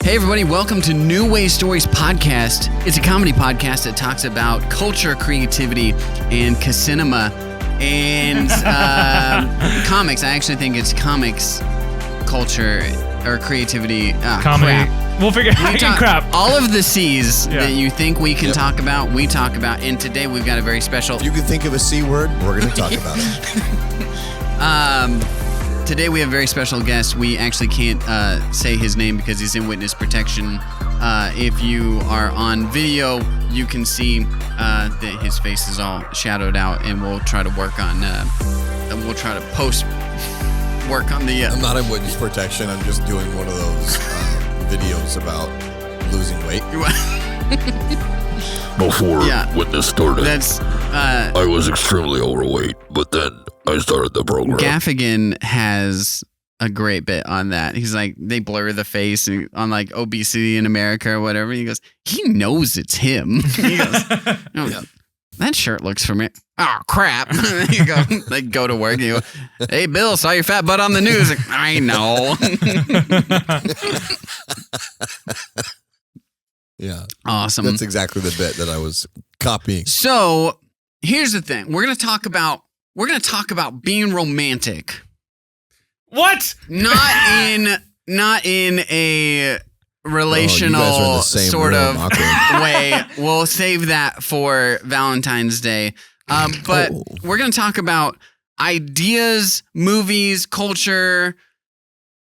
Hey everybody, welcome to NewWayStories podcast. It's a comedy podcast that talks about culture, creativity, and cinema and comics. I actually think it's comics, culture, or creativity. Comedy. Crap. We'll figure out crap. All of the C's that you think we can talk about, we talk about. And today we've got a very special... If you can think of a C word, we're going to talk about it. Today we have a very special guest. We actually can't say his name because he's in witness protection. If you are on video, you can see that his face is all shadowed out, and we'll try to work on. We'll try to work on the. I'm not in witness protection. I'm just doing one of those videos about losing weight. Before witness started, that's. I was extremely overweight, but then I started the program. Gaffigan has a great bit on that. He's like, they blur the face on like obesity in America or whatever. He goes, he knows it's him. He goes, that shirt looks familiar. Oh crap! You go, like, go to work. You go, hey Bill, saw your fat butt on the news. Like, I know. Yeah, awesome. That's exactly the bit that I was copying. So here's the thing: we're gonna talk about being romantic. What? Not in a relational sort of way. We'll save that for Valentine's Day. But we're going to talk about ideas, movies, culture,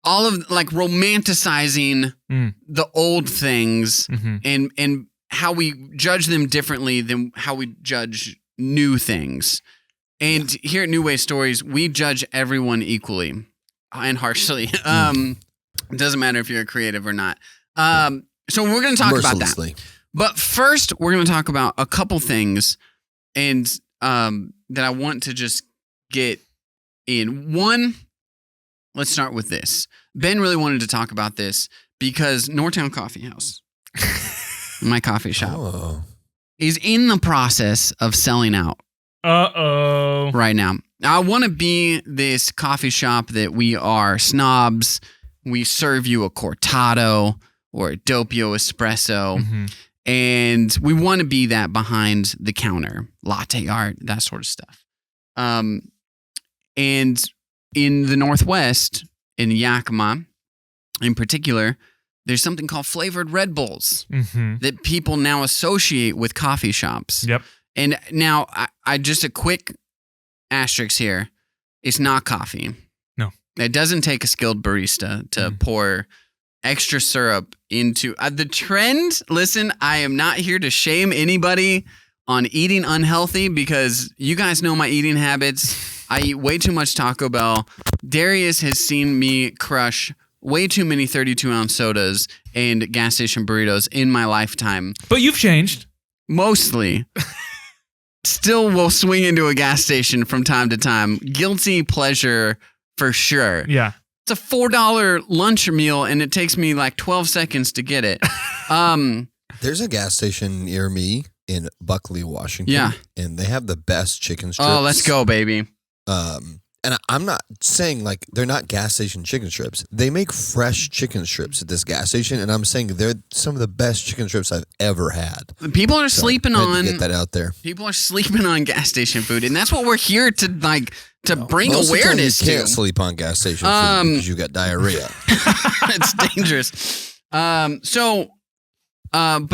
all of like romanticizing the old things and how we judge them differently than how we judge new things. And here at NewWayStories, we judge everyone equally and harshly. It doesn't matter if you're creative or not. So we're going to talk about that. But first, we're going to talk about a couple things and that I want to just get in. One, let's start with this. Ben really wanted to talk about this because Northtown Coffee House, my coffee shop, is in the process of selling out. Right now. I want to be this coffee shop that we are snobs. We serve you a cortado or a doppio espresso. And we want to be that behind the counter. Latte art, that sort of stuff. And in the Northwest, in Yakima in particular, there's something called flavored Red Bulls that people now associate with coffee shops. Yep. And now, I just a quick asterisk here. It's not coffee. No. It doesn't take a skilled barista to pour extra syrup into... the trend, listen, I am not here to shame anybody on eating unhealthy because you guys know my eating habits. I eat way too much Taco Bell. Darius has seen me crush way too many 32-ounce sodas and gas station burritos in my lifetime. But you've changed. Mostly. Still will swing into a gas station from time to time. Guilty pleasure for sure. Yeah. It's a $4 lunch meal and it takes me like 12 seconds to get it. There's a gas station near me in Buckley, Washington. Yeah. And they have the best chicken strips. Oh, let's go, baby. And I'm not saying like they're not gas station chicken strips. They make fresh chicken strips at this gas station, and I'm saying they're some of the best chicken strips I've ever had. People are sleeping on. Get that out there. People are sleeping on gas station food, and that's what we're here to bring Most awareness of the time you to. can't sleep on gas station food because you got diarrhea. It's dangerous. But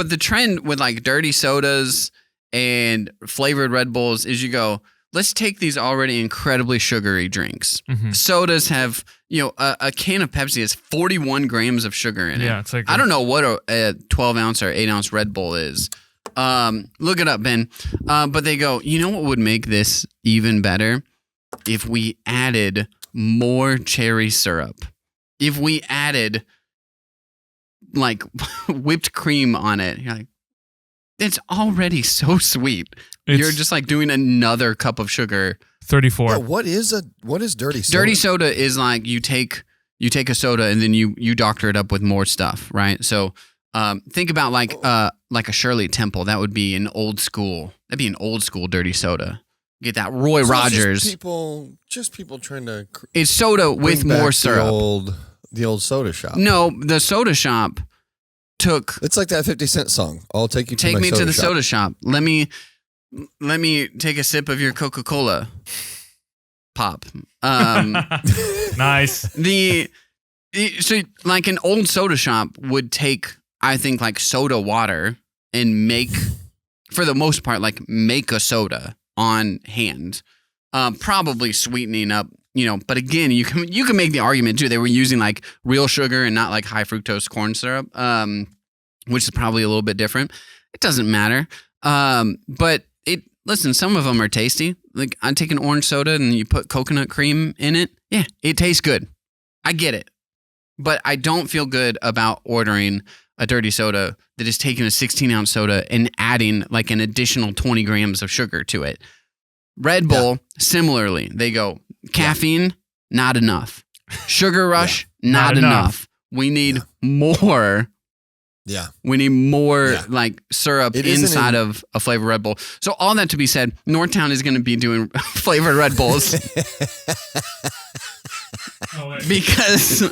the trend with like dirty sodas and flavored Red Bulls is you go, let's take these already incredibly sugary drinks. Sodas have, a can of Pepsi has 41 grams of sugar in it. Yeah, it's like I don't know what a 12-ounce or 8-ounce Red Bull is. Look it up, Ben. But they go, you know what would make this even better? If we added more cherry syrup. If we added like whipped cream on it. You're like, it's already so sweet. You're just like doing another cup of sugar. 34. Well, what is dirty soda? Dirty soda is like you take a soda and then you doctor it up with more stuff, right? So think about like a Shirley Temple. That would be an old school. That'd be an old school dirty soda. Get that Roy Rogers. Just people trying to. It's soda with more syrup. The old soda shop. No, the soda shop took. It's like that 50 Cent song. I'll take you to Take my me soda to the shop. soda shop. Let me take a sip of your Coca-Cola. Pop. Nice. So like an old soda shop would take, I think, like soda water and make, for the most part, like make a soda on hand, probably sweetening up, but again, you can make the argument too. They were using like real sugar and not like high fructose corn syrup, which is probably a little bit different. It doesn't matter. But listen, some of them are tasty. Like I take an orange soda and you put coconut cream in it. Yeah, it tastes good. I get it. But I don't feel good about ordering a dirty soda that is taking a 16-ounce soda and adding like an additional 20 grams of sugar to it. Red Bull, similarly, they go, caffeine, not enough. Sugar rush, not enough. We need more. Yeah. We need more like syrup inside of a flavored Red Bull. So all that to be said, Northtown is going to be doing flavored Red Bulls. Because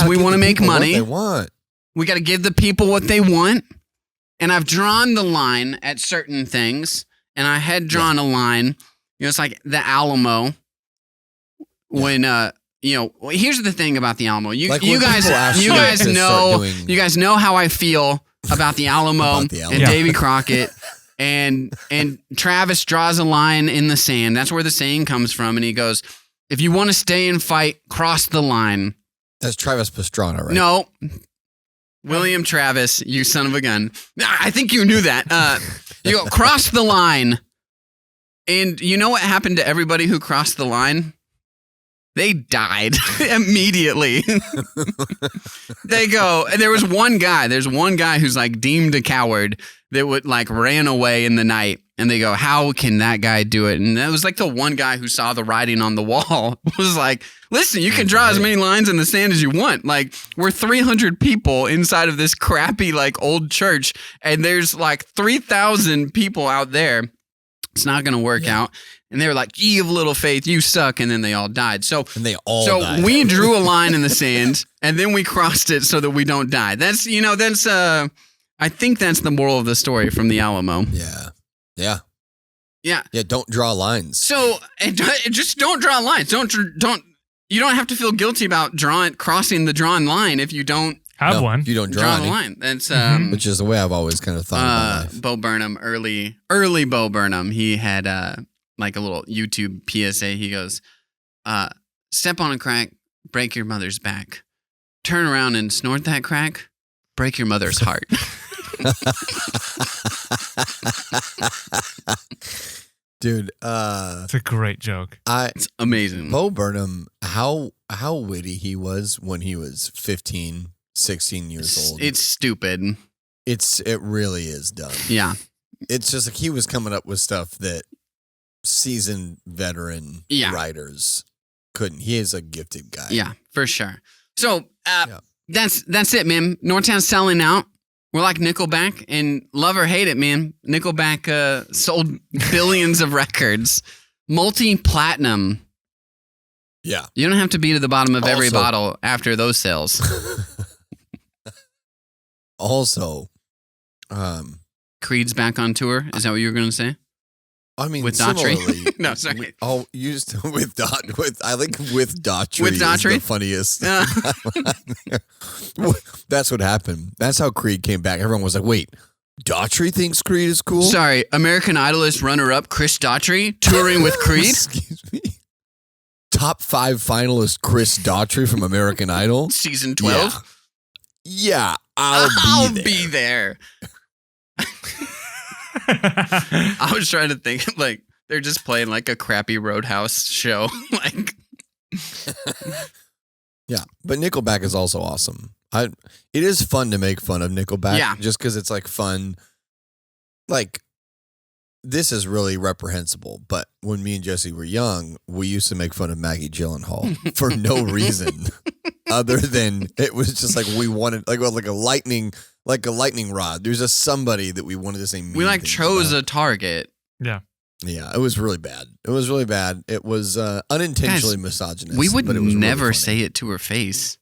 we want to make money. What they want. We got to give the people what they want. And I've drawn the line at certain things. And I had drawn a line. It's like the Alamo. When here's the thing about the Alamo. You guys know how I feel about the Alamo and Davy Crockett. And Travis draws a line in the sand. That's where the saying comes from. And he goes, if you want to stay and fight, cross the line. That's Travis Pastrana, right? No. William Travis, you son of a gun. I think you knew that. You go, cross the line. And you know what happened to everybody who crossed the line? They died immediately. They go, and there's one guy who's like deemed a coward that would like ran away in the night. And they go, how can that guy do it? And that was like the one guy who saw the writing on the wall was like, listen, you can draw as many lines in the sand as you want. Like we're 300 people inside of this crappy like old church. And there's like 3,000 people out there. It's not going to work out. And they were like, ye of little faith, you suck. And then they all died. So died. We drew a line in the sand and then we crossed it so that we don't die. That's I think that's the moral of the story from the Alamo. Yeah. Don't draw lines. So just don't draw lines. You don't have to feel guilty about crossing the drawn line if you don't have one. If you don't draw the line. That's which is the way I've always kind of thought about life. Bo Burnham, early Bo Burnham, he had like a little YouTube PSA. He goes, step on a crack, break your mother's back. Turn around and snort that crack, break your mother's heart. Dude, it's a great joke. It's amazing. Bo Burnham, how witty he was when he was 15, 16 years old. It's stupid. It really is dumb. Yeah. It's just like he was coming up with stuff that seasoned veteran writers couldn't. He is a gifted guy. Yeah, for sure. So that's it, man. Northtown's selling out. We're like Nickelback, and love or hate it, man. Nickelback sold billions of records, multi-platinum. Yeah, you don't have to be to the bottom of every bottle after those sales. Also, Creed's back on tour. Is that what you were going to say? I mean, with Daughtry. No, sorry. With Daughtry. With Daughtry, is the funniest. That's what happened. That's how Creed came back. Everyone was like, "Wait, Daughtry thinks Creed is cool." Sorry, American Idolist runner-up Chris Daughtry touring with Creed. Excuse me. Top 5 finalist Chris Daughtry from American Idol, season 12. Yeah, I'll be there. I was trying to think like they're just playing like a crappy Roadhouse show. Like, yeah, but Nickelback is also awesome. It is fun to make fun of Nickelback, just because it's like fun. Like, this is really reprehensible, but when me and Jesse were young, we used to make fun of Maggie Gyllenhaal for no reason other than it was just like we wanted like a lightning rod. There's just somebody that we wanted to say mean we like things chose about. a target. Yeah. Yeah, it was really bad. It was unintentionally misogynist. We would but it was never really say it to her face.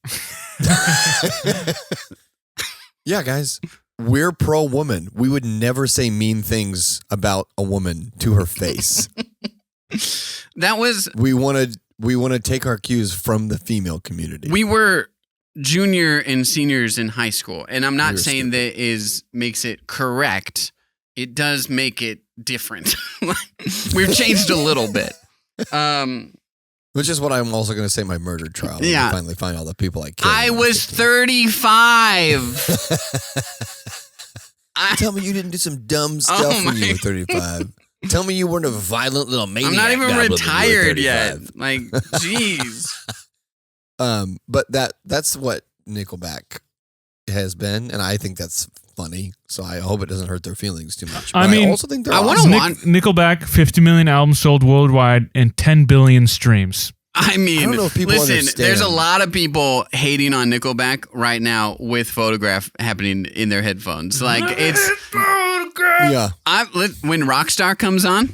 Yeah, guys, we're pro-woman. We would never say mean things about a woman to her face. We want to take our cues from the female community. We were junior and seniors in high school, and I'm not saying that makes it correct. It does make it different. We've changed a little bit. Which is what I'm also going to say my murder trial. Yeah. I finally find all the people I killed. I was 35. Tell me you didn't do some dumb stuff when you were 35. Tell me you weren't a violent little maniac. I'm not even retired yet. Like, jeez. But that's what Nickelback has been, and I think that's funny. So I hope it doesn't hurt their feelings too much. But I also think they're awesome. Nickelback, 50 million albums sold worldwide and 10 billion streams. I mean, I don't know if people understand. There's a lot of people hating on Nickelback right now with Photograph happening in their headphones. Like, it's... Yeah. When Rockstar comes on,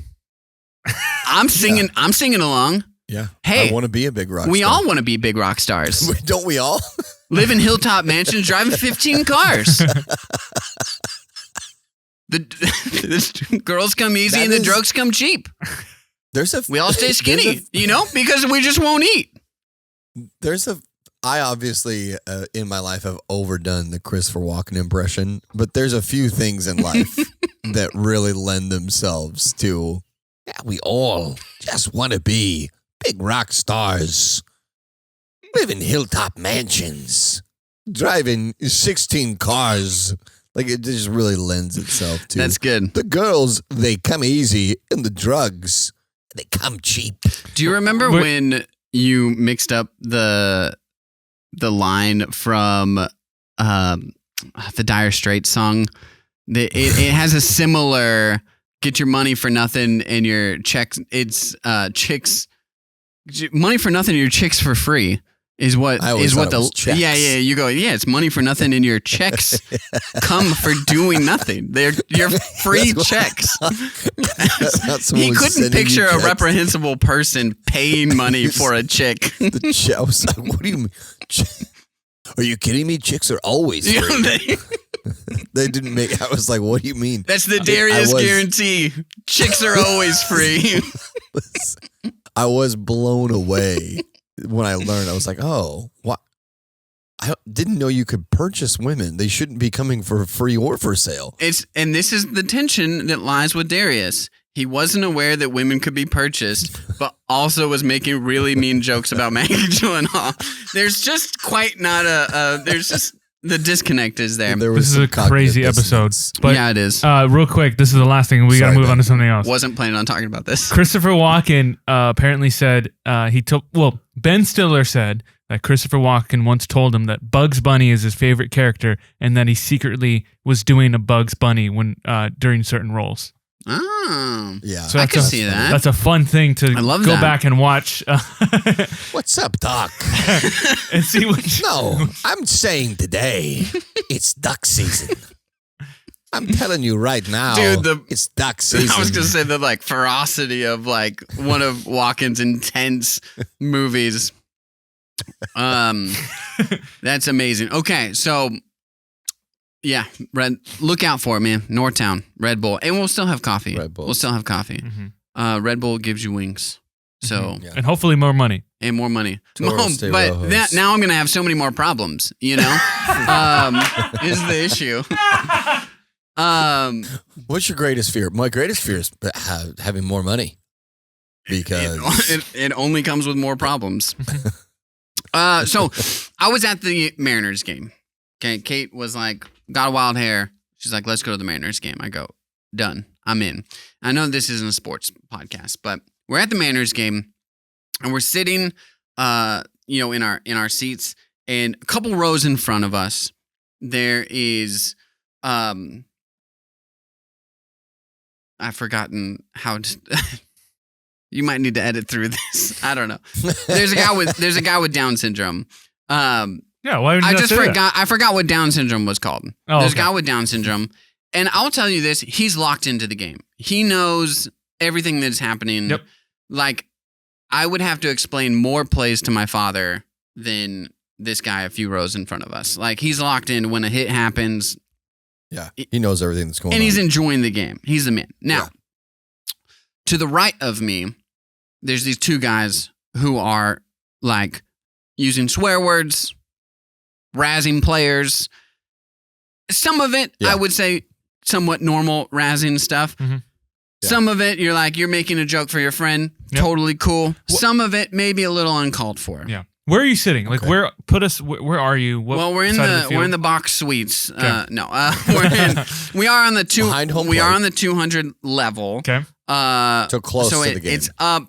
I'm singing along. Yeah. Hey, I want to be a big rock we star. all want to be big rock stars. Don't we all? Live in hilltop mansions, driving 15 cars. The girls come easy and the drugs come cheap. We all stay skinny, because we just won't eat. I obviously, in my life, have overdone the Christopher Walken impression, but there's a few things in life that really lend themselves to, we all just want to be big rock stars, live in hilltop mansions, driving 16 cars. Like, it just really lends itself to. That's good. The girls, they come easy, and the drugs, they come cheap. Do you remember when you mixed up the line from the Dire Straits song? It has a similar "get your money for nothing and your checks." It's chicks, money for nothing and your chicks for free. Is what the checks. You go, it's money for nothing and your checks come for doing nothing. They're your free checks. He couldn't picture a reprehensible person paying money for a chick. I was like, what do you mean? Are you kidding me? Chicks are always free. They didn't make. I was like, what do you mean? That's the Darius guarantee. Chicks are always free. I was blown away. When I learned, I was like, oh, what? I didn't know you could purchase women. They shouldn't be coming for free or for sale. And this is the tension that lies with Darius. He wasn't aware that women could be purchased, but also was making really mean jokes about Maggie Gyllenhaal. There's just quite not there's just the disconnect is there. This is a crazy episode. But, yeah, it is. Real quick, this is the last thing. We got to move on to something else. Wasn't planning on talking about this. Christopher Walken apparently said Ben Stiller said that Christopher Walken once told him that Bugs Bunny is his favorite character and that he secretly was doing a Bugs Bunny during certain roles. Oh, yeah. So I can see that. That's a fun thing to go back and watch. What's up, Doc? And see what. No, I'm saying today it's duck season. I'm telling you right now, dude. It's duck season. I was gonna say the ferocity of one of Walken's intense movies. That's amazing. Okay, so. Yeah, look out for it, man. Northtown, Red Bull. And we'll still have coffee. We'll still have coffee. Mm-hmm. Red Bull gives you wings. So and hopefully more money. And more money. But now I'm going to have so many more problems, is the issue. What's your greatest fear? My greatest fear is having more money. Because it only comes with more problems. So I was at the Mariners game. Okay, Kate was like, got a wild hair. She's like, let's go to the Mariners game. I go, done. I'm in. I know this isn't a sports podcast, but we're at the Mariners game, and we're sitting, in our seats, and a couple rows in front of us, there is, I've forgotten how to. You might need to edit through this. I don't know. There's a guy with Down syndrome. Yeah, why would you I forgot what Down syndrome was called. There's a guy with Down syndrome, and I'll tell you this: he's locked into the game. He knows everything that's happening. Yep. Like, I would have to explain more plays to my father than this guy a few rows in front of us. Like, he's locked in when a hit happens. Yeah, he knows everything that's going on. And he's enjoying the game. He's the man. Now, to the right of me, there's these two guys who are, like, using swear words, razzing players. Some of it, I would say, somewhat normal razzing stuff. Mm-hmm. Yeah. Some of it, you're like, you're making a joke for your friend. Yep. Totally cool. Some of it, maybe a little uncalled for. Yeah. Where are you sitting? Like, where are you? Well, we're in the box suites. Okay. We are on the 200 level. Okay. So close to the game. It's up.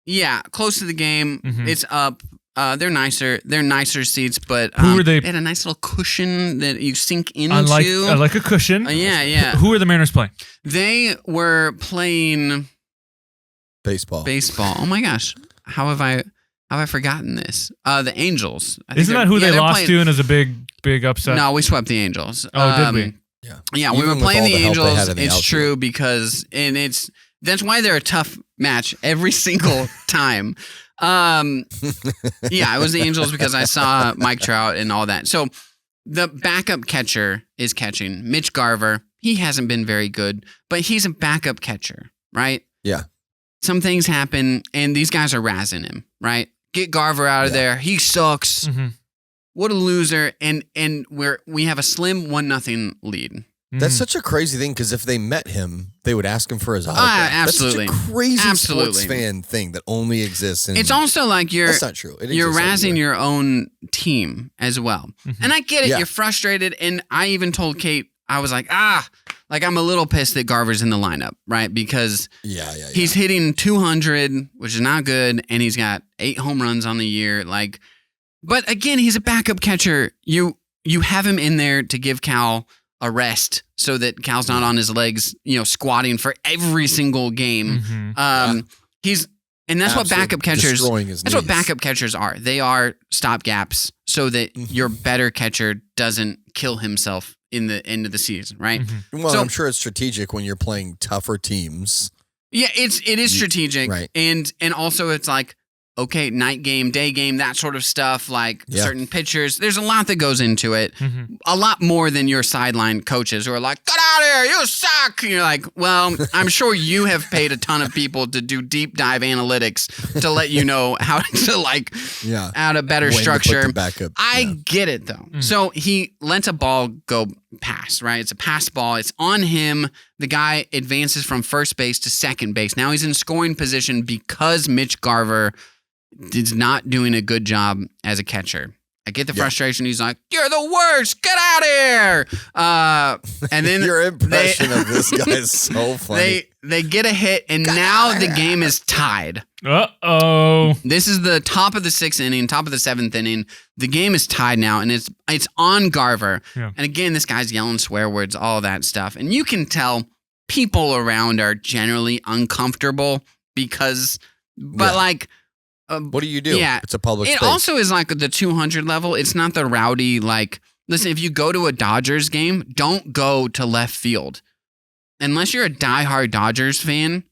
Yeah, close to the game. Mm-hmm. It's up. They're nicer. They're nicer seats, but who are they? They had a nice little cushion that you sink into. I like a cushion. Yeah. Who are the Mariners playing? They were playing baseball. Oh my gosh, how have I forgotten this? The Angels. Isn't that who they lost to and is a big upset? No, we swept the Angels. Oh, did we? Yeah, we were playing the Angels. It's true that's why they're a tough match every single time. It was the Angels because I saw Mike Trout and all that. So the backup catcher is catching. Mitch Garver. He hasn't been very good, but he's a backup catcher, right? Yeah. Some things happen, and these guys are razzing him, right? Get Garver out of there. He sucks. Mm-hmm. What a loser. And we have a slim 1-0 lead. That's such a crazy thing because if they met him, they would ask him for his autograph. Absolutely. That's such a crazy sports fan thing that only exists. It's also like that's not true. You're razzing your own team as well. Mm-hmm. And I get it. Yeah. You're frustrated. And I even told Kate, I was like, I'm a little pissed that Garver's in the lineup, right? Because he's hitting 200, which is not good. And he's got 8 home runs on the year. Like, but again, he's a backup catcher. You have him in there to give Cal a rest so that Cal's not on his legs, squatting for every single game. Mm-hmm. That's what backup catchers. That's what backup catchers are. They are stopgaps so that your better catcher doesn't kill himself in the end of the season, right? Mm-hmm. Well, I'm sure it's strategic when you're playing tougher teams. Yeah, it is strategic, right? And also it's like, okay, night game, day game, that sort of stuff, like certain pitchers. There's a lot that goes into it. Mm-hmm. A lot more than your sideline coaches who are like, get out of here, you suck. And you're like, well, I'm sure you have paid a ton of people to do deep dive analytics to let you know how to add a better structure. I get it though. Mm-hmm. So he lets a ball go past, right? It's a pass ball. It's on him. The guy advances from first base to second base. Now he's in scoring position because Mitch Garver is not doing a good job as a catcher. I get the frustration. He's like, "You're the worst. Get out of here!" And then your impression of this guy is so funny. They get a hit, and now the game is tied. Uh-oh. This is the top of the 6th inning, top of the 7th inning. The game is tied now, and it's on Garver. Yeah. And again, this guy's yelling swear words, all that stuff, and you can tell people around are generally uncomfortable because, like. What do you do? Yeah, it's a public space. It also is like the 200 level. It's not the rowdy, like, listen, if you go to a Dodgers game, don't go to left field. Unless you're a diehard Dodgers fan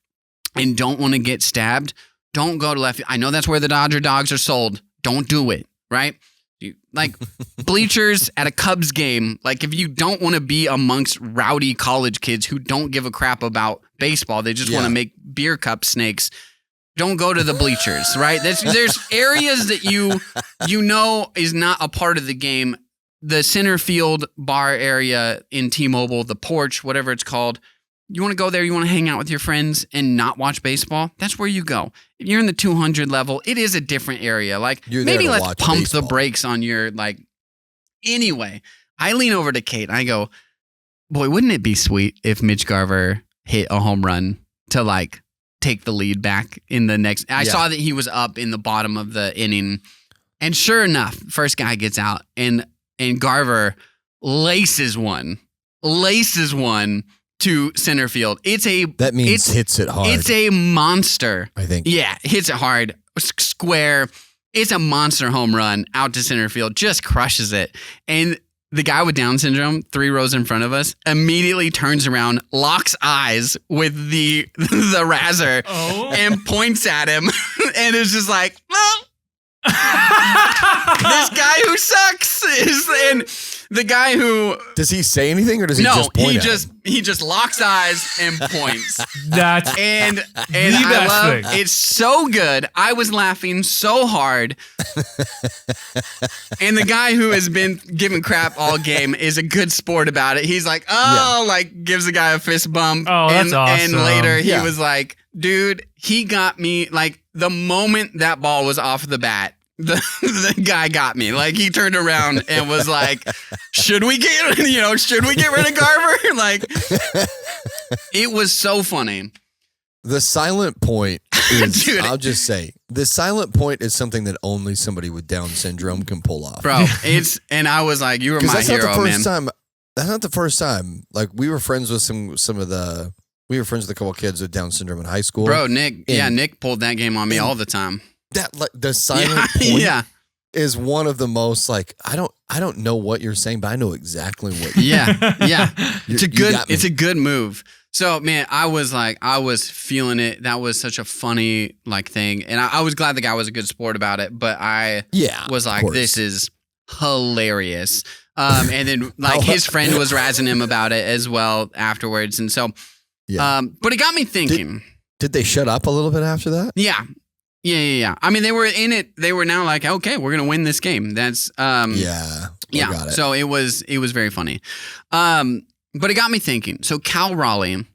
and don't want to get stabbed, don't go to left field. I know that's where the Dodger dogs are sold. Don't do it, right? Like bleachers at a Cubs game, like if you don't want to be amongst rowdy college kids who don't give a crap about baseball, they just want to make beer cup snakes. Don't go to the bleachers, right? There's areas that you know is not a part of the game. The center field bar area in T-Mobile, the porch, whatever it's called. You want to go there, you want to hang out with your friends and not watch baseball? That's where you go. If you're in the 200 level, it is a different area. Like, maybe let's pump baseball. The brakes on your, like... Anyway, I lean over to Kate and I go, boy, wouldn't it be sweet if Mitch Garver hit a home run to, like... take the lead back in the next. I saw that he was up in the bottom of the inning, and sure enough, first guy gets out, and Garver laces one to center field. Hits it hard. It's a monster. I think. Yeah, hits it hard, square. It's a monster home run out to center field. Just crushes it, and the guy with Down syndrome, 3 rows in front of us, immediately turns around, locks eyes with the razor, and points at him, and is just like, oh. This guy who sucks and the guy who does he say anything or does he just point he just locks eyes and points. That's and I love it's so good. I was laughing so hard. And the guy who has been giving crap all game is a good sport about it. He's like, like gives the guy a fist bump. Oh, that's awesome. And later he was like, dude, he got me. Like the moment that ball was off the bat, the guy got me. Like he turned around and was like, should we get rid of Garver? Like it was so funny. The silent point is, dude, I'll just say, the silent point is something that only somebody with Down syndrome can pull off. Bro, and I was like, you were my hero, man. That's not the first time. Like we were friends with we were friends with a couple of kids with Down syndrome in high school. Bro, Nick pulled that game on me all the time. The silent point is one of the most like I don't know what you're saying, but I know exactly what. It's a good move. So man, I was feeling it. That was such a funny like thing, and I was glad the guy was a good sport about it. But I was like, this is hilarious. And then like his friend was razzing him about it as well afterwards, and so but it got me thinking. Did they shut up a little bit after that? Yeah. I mean, they were in it. They were now like, okay, we're gonna win this game. That's got it. So it was very funny. But it got me thinking. So Cal Raleigh,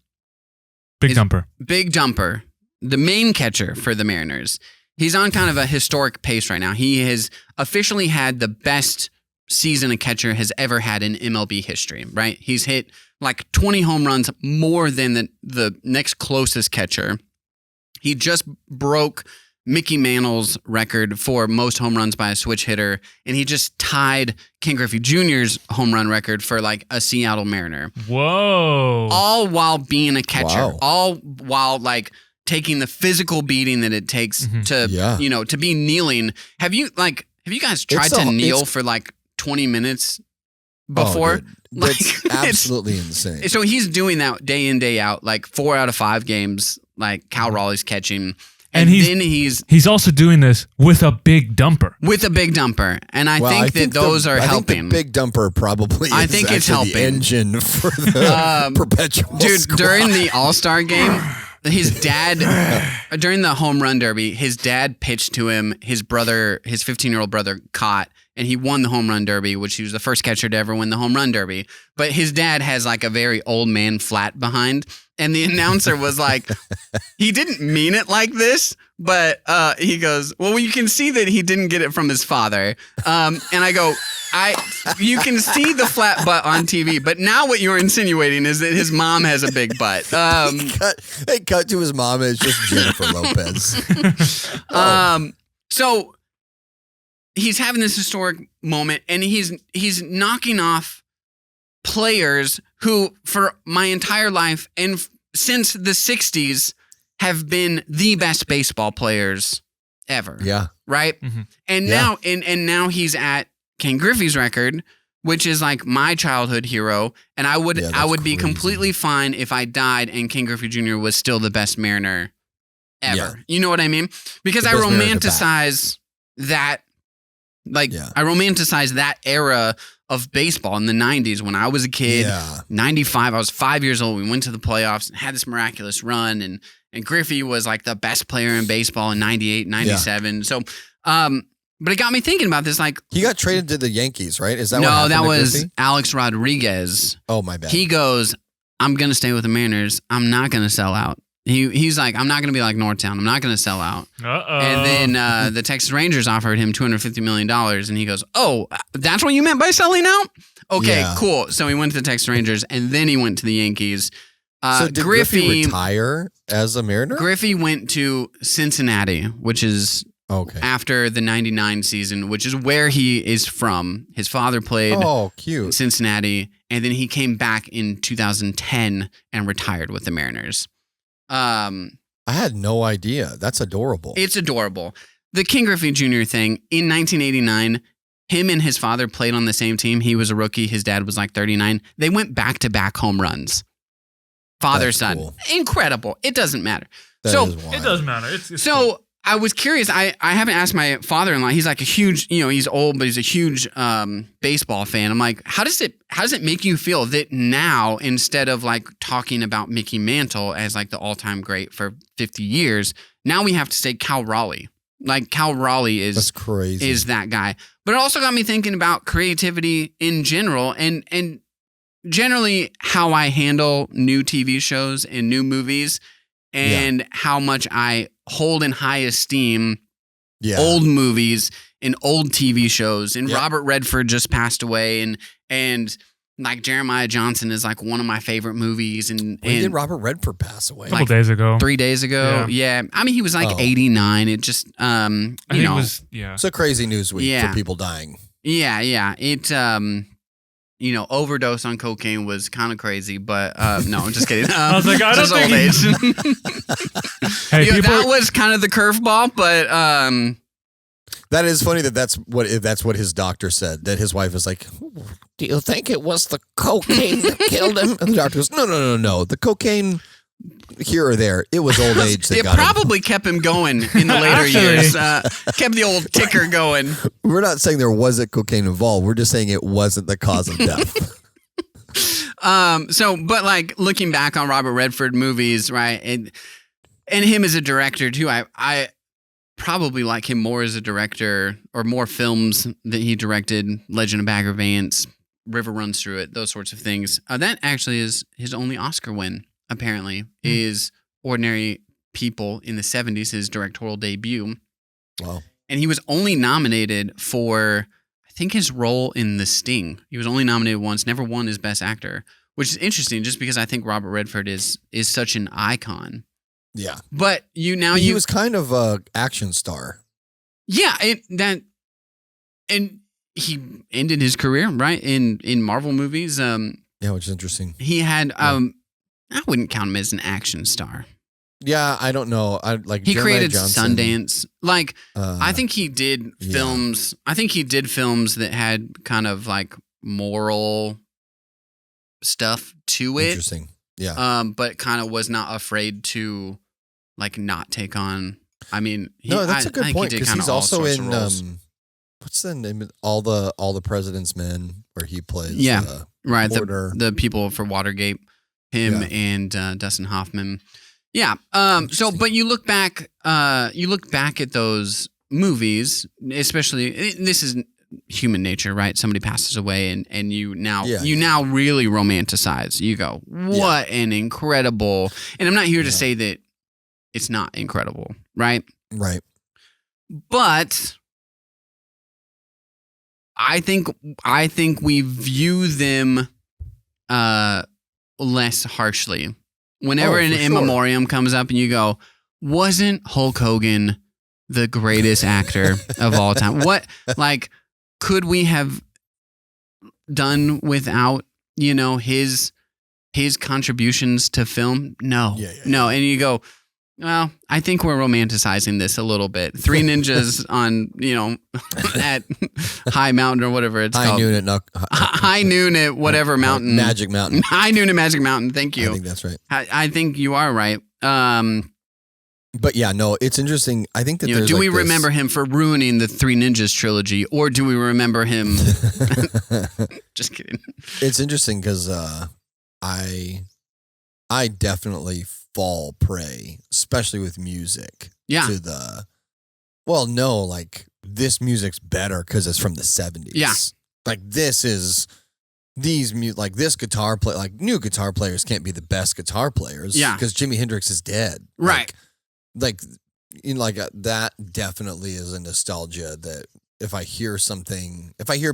big jumper, the main catcher for the Mariners. He's on kind of a historic pace right now. He has officially had the best season a catcher has ever had in MLB history. Right? He's hit like 20 home runs more than the next closest catcher. He just broke Mickey Mantle's record for most home runs by a switch hitter, and he just tied Ken Griffey Jr.'s home run record for like a Seattle Mariner. Whoa. All while being a catcher. Wow. All while like taking the physical beating that it takes to be kneeling. Have you guys tried to kneel for like 20 minutes before? That's absolutely insane. So he's doing that day in, day out, like 4 out of 5 games, like Cal Raleigh's catching. And then he's also doing this with a big dumper. And I think that those are helping. I think the big dumper probably is it's helping. The engine for the perpetual squad. During the All-Star game, his dad, during the home run derby, his dad pitched to him, his 15-year-old brother caught, and he won the home run derby, which he was the first catcher to ever win the home run derby. But his dad has like a very old man flat behind. And the announcer was like, he didn't mean it like this, but he goes, well, you can see that he didn't get it from his father. And I go, you can see the flat butt on TV, but now what you're insinuating is that his mom has a big butt. They cut to his mom and it's just Jennifer Lopez. So he's having this historic moment, and he's knocking off players who, for my entire life and since the 60s, have been the best baseball players ever. Yeah. Right? Mm-hmm. And now and now he's at Ken Griffey's record, which is like my childhood hero, and I would be completely fine if I died and Ken Griffey Jr. was still the best Mariner ever. Yeah. You know what I mean? Because I romanticize that. I romanticize that era of baseball in the 90s when I was a kid. 95, I was 5 years old. We went to the playoffs and had this miraculous run, and Griffey was like the best player in baseball in 98, 97. Yeah. So, but it got me thinking about this. Like, he got traded to the Yankees, right? Is that no? That was Griffey? Alex Rodriguez. Oh, my bad. He goes, "I'm gonna stay with the Mariners. I'm not gonna sell out." He's like, I'm not going to be like Northtown. I'm not going to sell out. And then the Texas Rangers offered him $250 million. And he goes, oh, that's what you meant by selling out? Okay, cool. So he went to the Texas Rangers, and then he went to the Yankees. So did Griffey retire as a Mariner? Griffey went to Cincinnati, which is after the 99 season, which is where he is from. His father played in Cincinnati, and then he came back in 2010 and retired with the Mariners. I had no idea. That's adorable. It's adorable. The Ken Griffey Jr. thing in 1989, him and his father played on the same team. He was a rookie. His dad was like 39. They went back-to-back home runs. Father, son. Cool. Incredible. It doesn't matter. It does matter. It's so cool. I was curious. I haven't asked my father-in-law. He's like a huge, he's old, but he's a huge baseball fan. I'm like, how does it make you feel that now, instead of like talking about Mickey Mantle as like the all-time great for 50 years, now we have to say Cal Raleigh. Like Cal Raleigh is that guy. But it also got me thinking about creativity in general and generally how I handle new TV shows and new movies and how much I hold in high esteem old movies and old TV shows. And Robert Redford just passed away and like Jeremiah Johnson is like one of my favorite movies. And when did Robert Redford pass away? A couple days ago. 3 days ago. Yeah. I mean, he was like 89. It just, It's a crazy news week for people dying. Yeah. It, overdose on cocaine was kind of crazy, but no, I'm just kidding. I was like, I don't think old age. Hey, that was kind of the curveball, but that is funny that's what his doctor said, that his wife was like, do you think it was the cocaine that killed him? And the doctor goes, no. The cocaine here or there, it was old age that got him. It probably kept him going in the later years. Kept the old ticker going. We're not saying there wasn't cocaine involved. We're just saying it wasn't the cause of death. But like looking back on Robert Redford movies, right, and him as a director too, I probably like him more as a director or more films that he directed, Legend of Bagger Vance, River Runs Through It, those sorts of things. That actually is his only Oscar win, apparently, is Ordinary People in the 70s, his directorial debut. Wow. And he was only nominated for, I think, his role in The Sting. He was only nominated once, never won as Best Actor, which is interesting just because I think Robert Redford is such an icon. Yeah. But he was kind of a action star. Yeah, and he ended his career, right, in Marvel movies. Which is interesting. He had I wouldn't count him as an action star. Yeah, I don't know. He created Sundance. Like I think he did films. I think he did films that had kind of like moral stuff to it. Interesting. Yeah. But kind of was not afraid to like not take on. I mean, that's a good point because he's also in what's the name of All the President's Men, where he plays right the people for Watergate, him and Dustin Hoffman. Yeah. But you look back at those movies, especially this is human nature, right? Somebody passes away and you now really romanticize. You go, what an incredible, and I'm not here to say that it's not incredible, right? Right. But I think we view them less harshly. Whenever an in memoriam comes up and you go, wasn't Hulk Hogan the greatest actor of all time? What, like, could we have done without, his contributions to film? No. No. And you go, well, I think we're romanticizing this a little bit. Three Ninjas on, at High Mountain or whatever it's called. High Noon at whatever mountain. Magic Mountain. High Noon at Magic Mountain. Thank you. I think that's right. I think you are right. But yeah, no, it's interesting. I think that do we remember him for ruining the Three Ninjas trilogy, or do we remember him? Just kidding. It's interesting because I definitely fall prey, especially with music. Yeah. To like this music's better because it's from the 70s. Yeah. Like this guitar play, like new guitar players can't be the best guitar players. Yeah. Because Jimi Hendrix is dead. Right. That definitely is a nostalgia that if I hear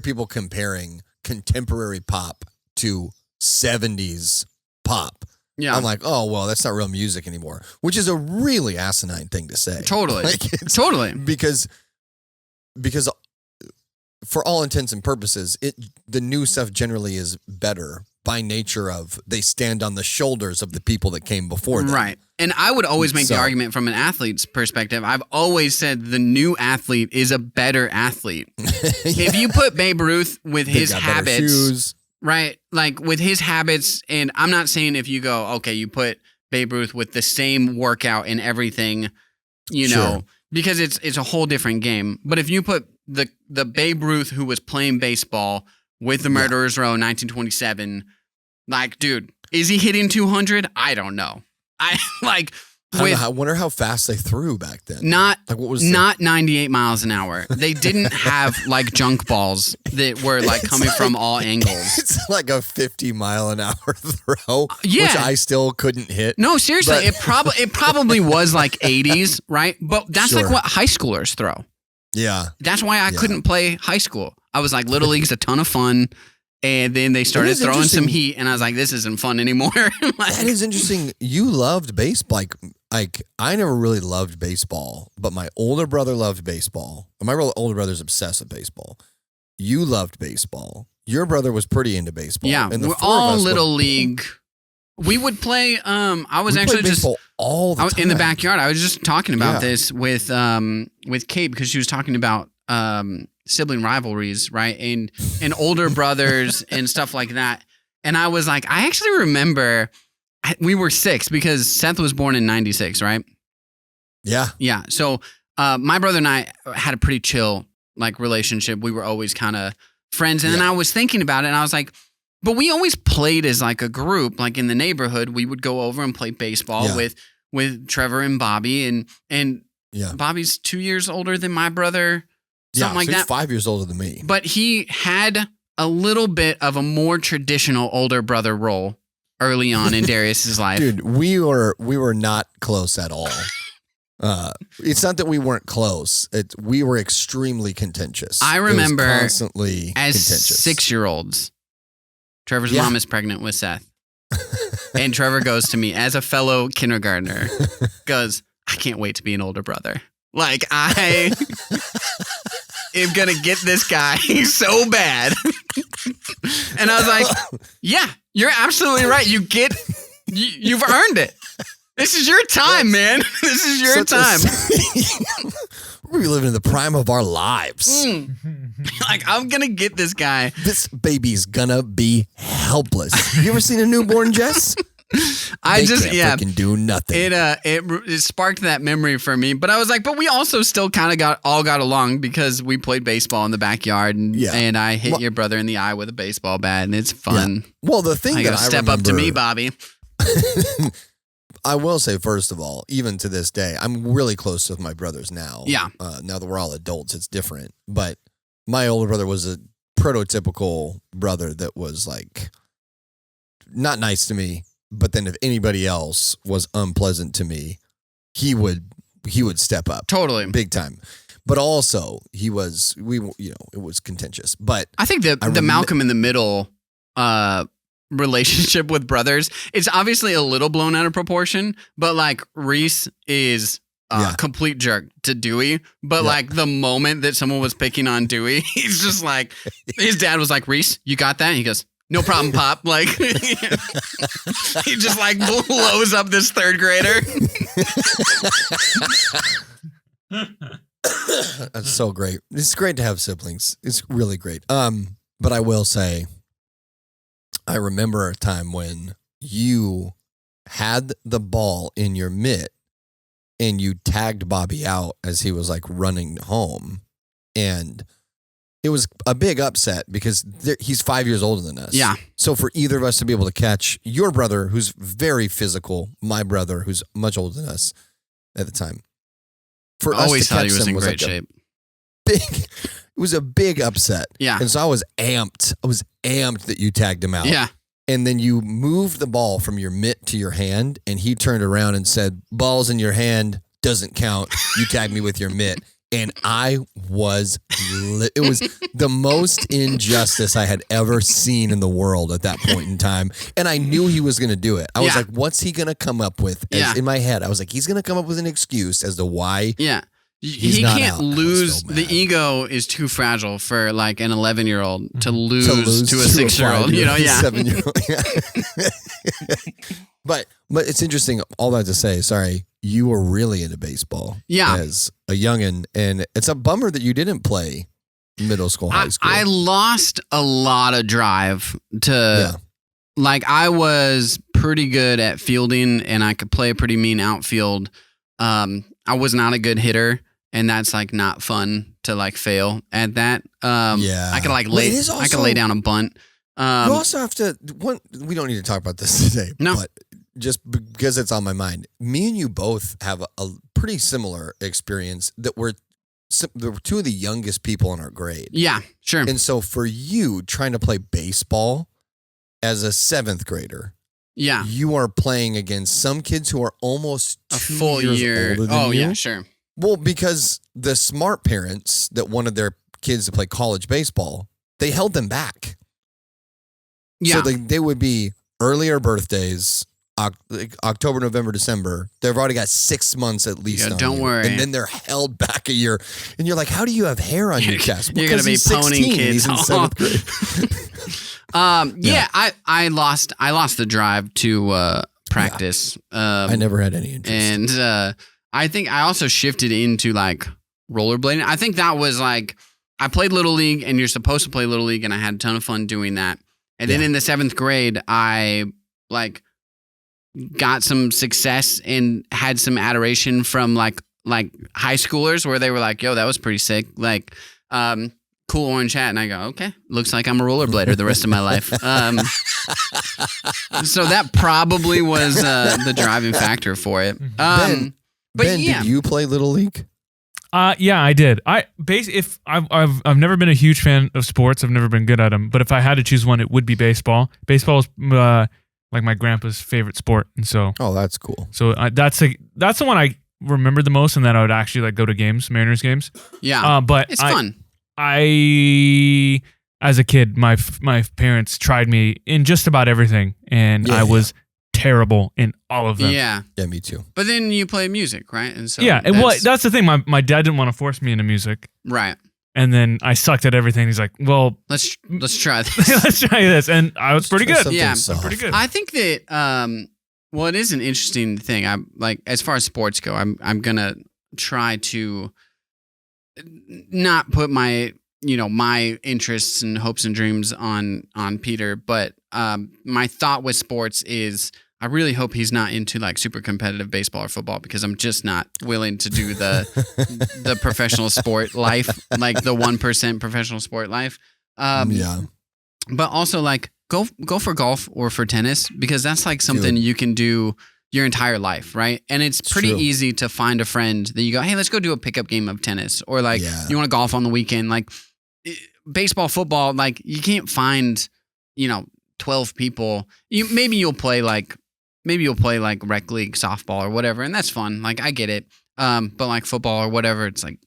people comparing contemporary pop to 70s pop, I'm like, oh, well, that's not real music anymore, which is a really asinine thing to say. Totally. Totally. Because for all intents and purposes, the new stuff generally is better, by nature of they stand on the shoulders of the people that came before them. Right. And I would always make the argument from an athlete's perspective. I've always said the new athlete is a better athlete. If you put Babe Ruth with his habits, right? Like with his habits, and I'm not saying if you go, okay, you put Babe Ruth with the same workout and everything, you know, because it's a whole different game. But if you put the Babe Ruth who was playing baseball with the Murderers Row in 1927, like, dude, is he hitting 200? I don't know. I wonder how fast they threw back then. Not 98 miles an hour. They didn't have like junk balls that were like coming from all angles. It's like a 50-mile-an-hour throw, which I still couldn't hit. No, seriously, it probably was like 80s, right? But that's like what high schoolers throw. Yeah. That's why I couldn't play high school. I was like, Little League's a ton of fun. And then they started throwing some heat, and I was like, this isn't fun anymore. That is interesting. You loved baseball. Like, I never really loved baseball, but my older brother loved baseball. My older brother's obsessed with baseball. You loved baseball. Your brother was pretty into baseball. Yeah, and we're all Little League. We would play. I was actually just all the time in the backyard. I was just talking about this with Kate because she was talking about sibling rivalries, right? And older brothers and stuff like that. And I was like, I actually remember we were 6 because Seth was born in 96, right? Yeah. Yeah. So my brother and I had a pretty chill like relationship. We were always kind of friends. And then I was thinking about it and I was like, but we always played as like a group, like in the neighborhood. We would go over and play baseball with Trevor and Bobby. And Bobby's 2 years older than my brother. Something like he's that. 5 years older than me. But he had a little bit of a more traditional older brother role early on in Darius's life. Dude, we were not close at all. It's not that we weren't close. We were extremely contentious. I remember constantly as contentious. 6-year-olds, Trevor's mom is pregnant with Seth. And Trevor goes to me as a fellow kindergartner, goes, I can't wait to be an older brother. Like, I am going to get this guy so bad. And I was like, yeah, you're absolutely right. You've earned it. This is your time, man. This is your time. We're living in the prime of our lives. Like, I'm going to get this guy. This baby's going to be helpless. You ever seen a newborn, Jess? They can't do nothing. It sparked that memory for me, but I was like, but we also still kind of got along because we played baseball in the backyard, and I hit your brother in the eye with a baseball bat, and it's fun. Yeah. Well, the thing that I step up to me, Bobby. I will say, first of all, even to this day, I'm really close with my brothers now. Yeah. Now that we're all adults, it's different. But my older brother was a prototypical brother that was like not nice to me. But then if anybody else was unpleasant to me, he would step up. Totally. Big time. But also it was contentious. But I think the Malcolm in the Middle relationship with brothers, it's obviously a little blown out of proportion, but like Reese is a complete jerk to Dewey. But like the moment that someone was picking on Dewey, he's just like, his dad was like, Reese, you got that? And he goes, no problem, Pop. Like, he just like blows up this 3rd grader. That's so great. It's great to have siblings. It's really great. But I will say, I remember a time when you had the ball in your mitt and you tagged Bobby out as he was like running home, and it was a big upset because he's 5 years older than us. Yeah. So for either of us to be able to catch your brother, who's very physical, my brother, who's much older than us at the time, for us to catch him was in great shape. It was a big upset. Yeah. And so I was amped. That you tagged him out. Yeah. And then you moved the ball from your mitt to your hand, and he turned around and said, "Ball's in your hand, doesn't count. You tagged me with your mitt." And it was the most injustice I had ever seen in the world at that point in time. And I knew he was going to do it. I was like, what's he going to come up with? In my head, I was like, he's going to come up with an excuse as to why he can't lose. The ego is too fragile for like an 11-year-old to lose to a 6-year-old. You know, 7-year-old. But it's interesting. All that to say, sorry, you were really into baseball. As a youngin', and it's a bummer that you didn't play middle school, high school. I lost a lot of drive to. Like, I was pretty good at fielding, and I could play a pretty mean outfield. I was not a good hitter, and that's like not fun to like fail at that. I could like I could lay down a bunt. You also have to. We don't need to talk about this today. No. But just because it's on my mind, me and you both have a pretty similar experience that we're two of the youngest people in our grade. Yeah, sure. And so for you trying to play baseball as a 7th grader, you are playing against some kids who are almost a full year older than you. Yeah, sure. Well, because the smart parents that wanted their kids to play college baseball, they held them back. Yeah. So they would be earlier birthdays, October, November, December. They've already got 6 months at least. Yeah, don't worry. And then they're held back a year. And you're like, how do you have hair on your chest? You're going to be poning kids. He's in 7th grade. I lost the drive to practice. I never had any interest. And I think I also shifted into like rollerblading. I think that was like, I played Little League, and you're supposed to play Little League, and I had a ton of fun doing that. And then in the 7th grade, I like got some success and had some adoration from like high schoolers where they were like, yo, that was pretty sick. Like, cool orange hat. And I go, okay, looks like I'm a rollerblader the rest of my life. So that probably was the driving factor for it. Ben, did you play Little League? Yeah, I did. I've never been a huge fan of sports. I've never been good at them. But if I had to choose one, it would be baseball. Baseball is like my grandpa's favorite sport, and so. Oh, that's cool. So that's the one I remember the most, and that I would actually like go to games, Mariners games. Yeah, but it's fun. I as a kid, my parents tried me in just about everything, and I was terrible in all of them. Yeah, me too. But then you play music, right? And so that's the thing. My dad didn't want to force me into music, right? And then I sucked at everything. He's like, "Well, let's try this. Let's try this," and I was pretty good. Yeah, I'm pretty good. I think that well, it is an interesting thing. I'm like, as far as sports go, I'm gonna try to not put my interests and hopes and dreams on Peter, but my thought with sports is I really hope he's not into like super competitive baseball or football, because I'm just not willing to do the professional sport life, like the 1% professional sport life. But also like go for golf or for tennis, because that's like something you can do your entire life, right? And it's pretty easy to find a friend that you go, hey, let's go do a pickup game of tennis, or like you want to golf on the weekend. Like baseball, football, like you can't find 12 people. Maybe you'll play like rec league softball or whatever, and that's fun. Like I get it. But like football or whatever, it's like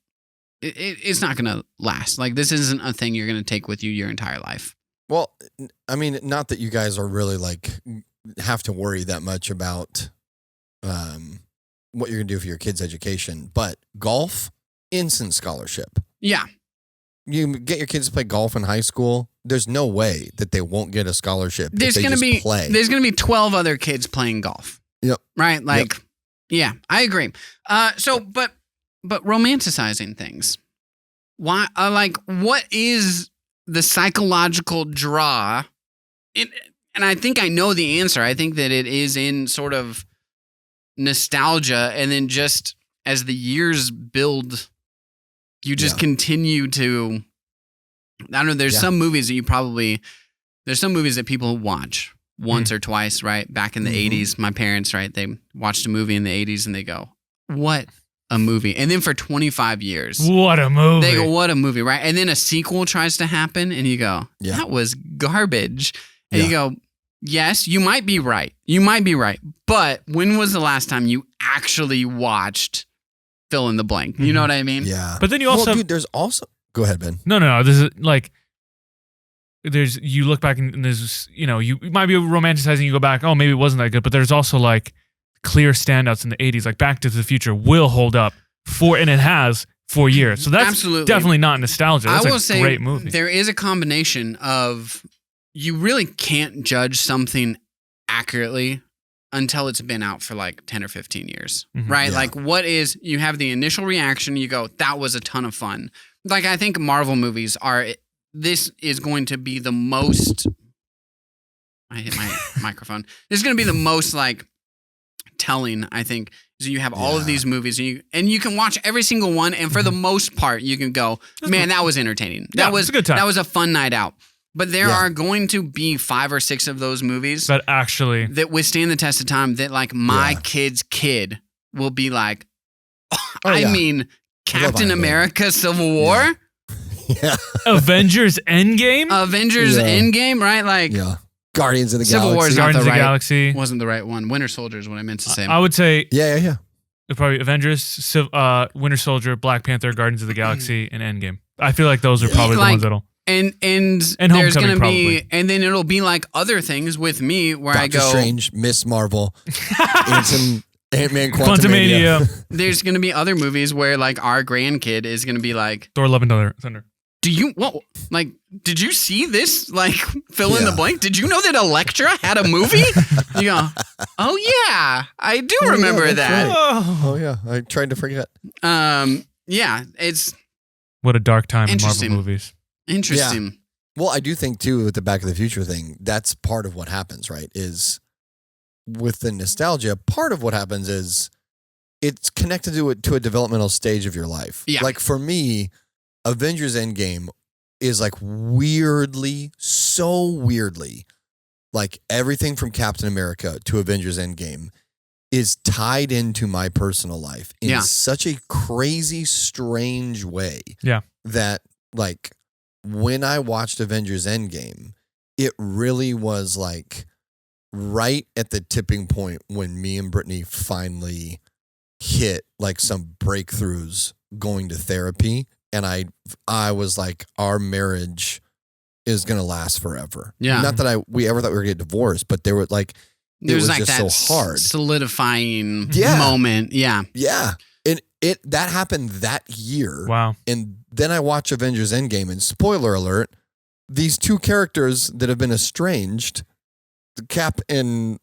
it's not gonna last. Like this isn't a thing you're gonna take with you your entire life. Well, I mean, not that you guys are really like have to worry that much about what you're gonna do for your kids' education, but golf, instant scholarship. Yeah. You get your kids to play golf in high school, there's no way that they won't get a scholarship. There's going to be 12 other kids playing golf. Yep. Right? Like, yeah, I agree. But romanticizing things. Why? What is the psychological draw? And I think I know the answer. I think that it is in sort of nostalgia, and then just as the years build, you just continue to, I don't know, there's some movies that people watch once or twice, right? Back in the 80s, my parents, right, they watched a movie in the 80s and they go, what a movie. And then for 25 years. What a movie. They go, what a movie, right? And then a sequel tries to happen and you go, that was garbage. And you go, yes, you might be right. But when was the last time you actually watched fill in the blank? You know what I mean? Yeah. But then you also... dude, there's also... Go ahead, Ben. No. This is like... You look back and there's, you might be romanticizing, you go back, oh, maybe it wasn't that good, but there's also like clear standouts in the 80s, like Back to the Future will hold up and it has 4 years. So that's Absolutely. definitely not nostalgia. That's I will say great movie. There is a combination of you really can't judge something accurately until it's been out for like 10 or 15 years, right? Yeah. Like you have the initial reaction, you go, that was a ton of fun. Like I think Marvel movies this is going to be the most, I hit my microphone. This is going to be the most like telling, I think. So you have all of these movies and you can watch every single one. And for the most part, you can go, man, that was entertaining. That was a good time. That was a fun night out. But there are going to be 5 or 6 of those movies that withstand the test of time that like my kid's kid will be like, I mean, Captain America Civil War? Yeah. Avengers Endgame? Endgame, right? Like Guardians of the Civil Galaxy. War is Guardians not of the Galaxy. Wasn't the right one. Winter Soldier is what I meant to say. I would say Yeah. probably Avengers, Winter Soldier, Black Panther, Guardians of the Galaxy, and Endgame. I feel like those are probably the ones that'll. And there's going to be, and then it'll be like other things with me where Doctor I go. Strange, Miss Marvel, Ant-Man, Quantumania. There's going to be other movies where like our grandkid is going to be like, Thor: Love and Thunder. Did you see this? Like, fill in the blank. Did you know that Elektra had a movie? You go, oh yeah, I do remember that. Right. Oh yeah, I tried to forget. Yeah, it's what a dark time in Marvel movies. Interesting. Yeah. Well, I do think too with the Back to the Future thing, that's part of what happens, right? Is with the nostalgia, part of what happens is it's connected to a developmental stage of your life. Yeah. Like for me, Avengers Endgame is like so weirdly, like everything from Captain America to Avengers Endgame is tied into my personal life in such a crazy, strange way. Yeah. That like when I watched Avengers Endgame, it really was like right at the tipping point when me and Brittany finally hit like some breakthroughs going to therapy. And I was like, our marriage is going to last forever. Yeah. Not that we ever thought we were going to get divorced, but there were like, it was like just so hard. Solidifying moment. Yeah. Yeah. And that happened that year. Wow. And then I watch Avengers Endgame and spoiler alert, these two characters that have been estranged, Cap and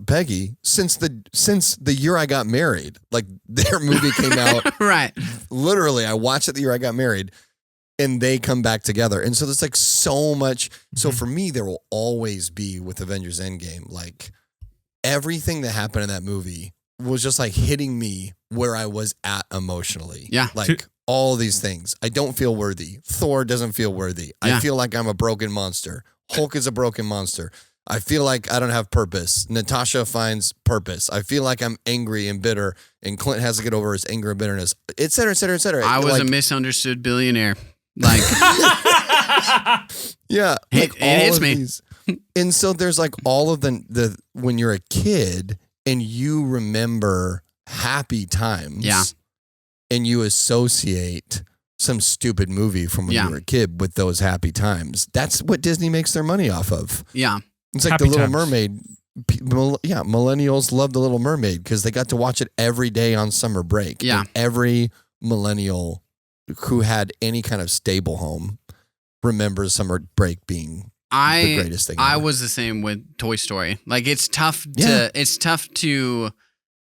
Peggy, since the year I got married. Like their movie came out. Right. Literally, I watched it the year I got married and they come back together. And so there's like so much. So for me, there will always be with Avengers Endgame, like everything that happened in that movie was just like hitting me where I was at emotionally. Yeah. Like all these things. I don't feel worthy. Thor doesn't feel worthy. I feel like I'm a broken monster. Hulk is a broken monster. I feel like I don't have purpose. Natasha finds purpose. I feel like I'm angry and bitter, and Clint has to get over his anger and bitterness, et cetera, et cetera, et cetera. I was a misunderstood billionaire. Like, yeah, like it hits me. These. And so there's like all of the when you're a kid and you remember happy times, and you associate some stupid movie from when you were a kid with those happy times. That's what Disney makes their money off of. Yeah. It's like Happy The Little times. Mermaid. Millennials love The Little Mermaid because they got to watch it every day on summer break. Yeah. And every millennial who had any kind of stable home remembers summer break being the greatest thing ever. I was the same with Toy Story. Like it's tough to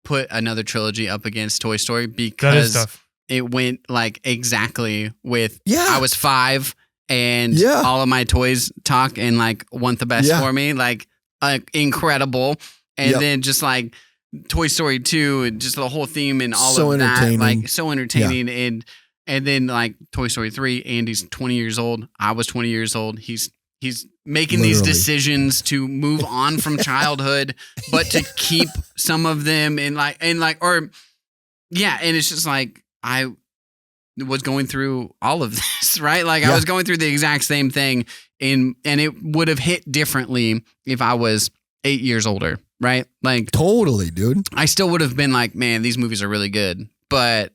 put another trilogy up against Toy Story because it went like exactly with I was 5 and all of my toys talk and like want the best for me, like incredible. And then just like Toy Story 2 and just the whole theme and all of that, like so entertaining. And then like Toy Story 3, Andy's 20 years old. I was 20 years old. He's making these decisions to move on from childhood, but to keep some of them and it's just like I was going through all of this, right? Like I was going through the exact same thing and it would have hit differently if I was 8 years older, right? Like totally, dude. I still would have been like, man, these movies are really good. But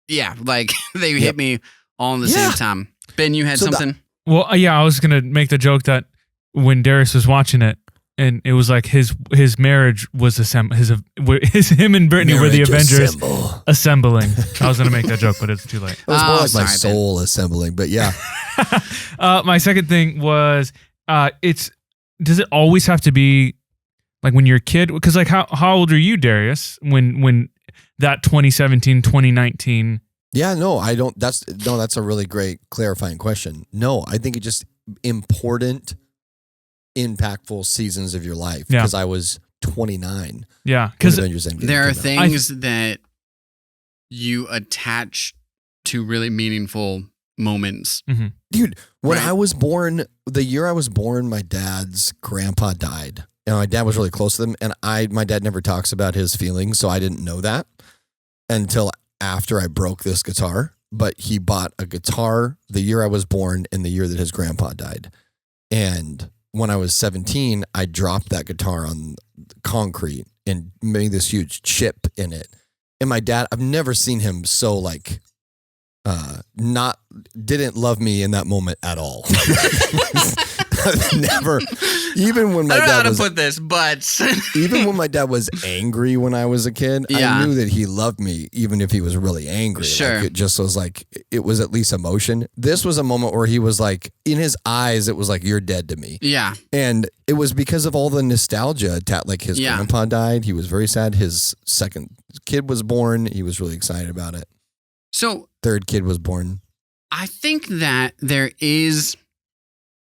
yeah, like they hit me all in the same time. Ben, you had something? Well, I was going to make the joke that when Darius was watching it and it was like his marriage was him and Brittany were the Avengers assembling. I was gonna make that joke, but it's too late. It was more like my soul assembling, but yeah. My second thing was does it always have to be like when you're a kid? Because like how old are you, Darius, when that 2017, 2019? Yeah, no, I don't. That's a really great clarifying question. No, I think it's just important, impactful seasons of your life. Because I was 29. Yeah, because there are things that you attach to really meaningful moments. Mm-hmm. Dude, when I was born, the year I was born, my dad's grandpa died. And my dad was really close to them. And my dad never talks about his feelings, so I didn't know that until after I broke this guitar. But he bought a guitar the year I was born and the year that his grandpa died. And when I was 17, I dropped that guitar on concrete and made this huge chip in it. And my dad, I've never seen him so like, didn't love me in that moment at all. Never, even when my dad was, I don't know how to put this, but even when my dad was angry when I was a kid, I knew that he loved me, even if he was really angry. Sure. Like, it just was like, it was at least emotion. This was a moment where he was like, in his eyes, it was like, you're dead to me. Yeah. And it was because of all the nostalgia. Like his grandpa died. He was very sad. His second kid was born. He was really excited about it. So third kid was born. I think that there is,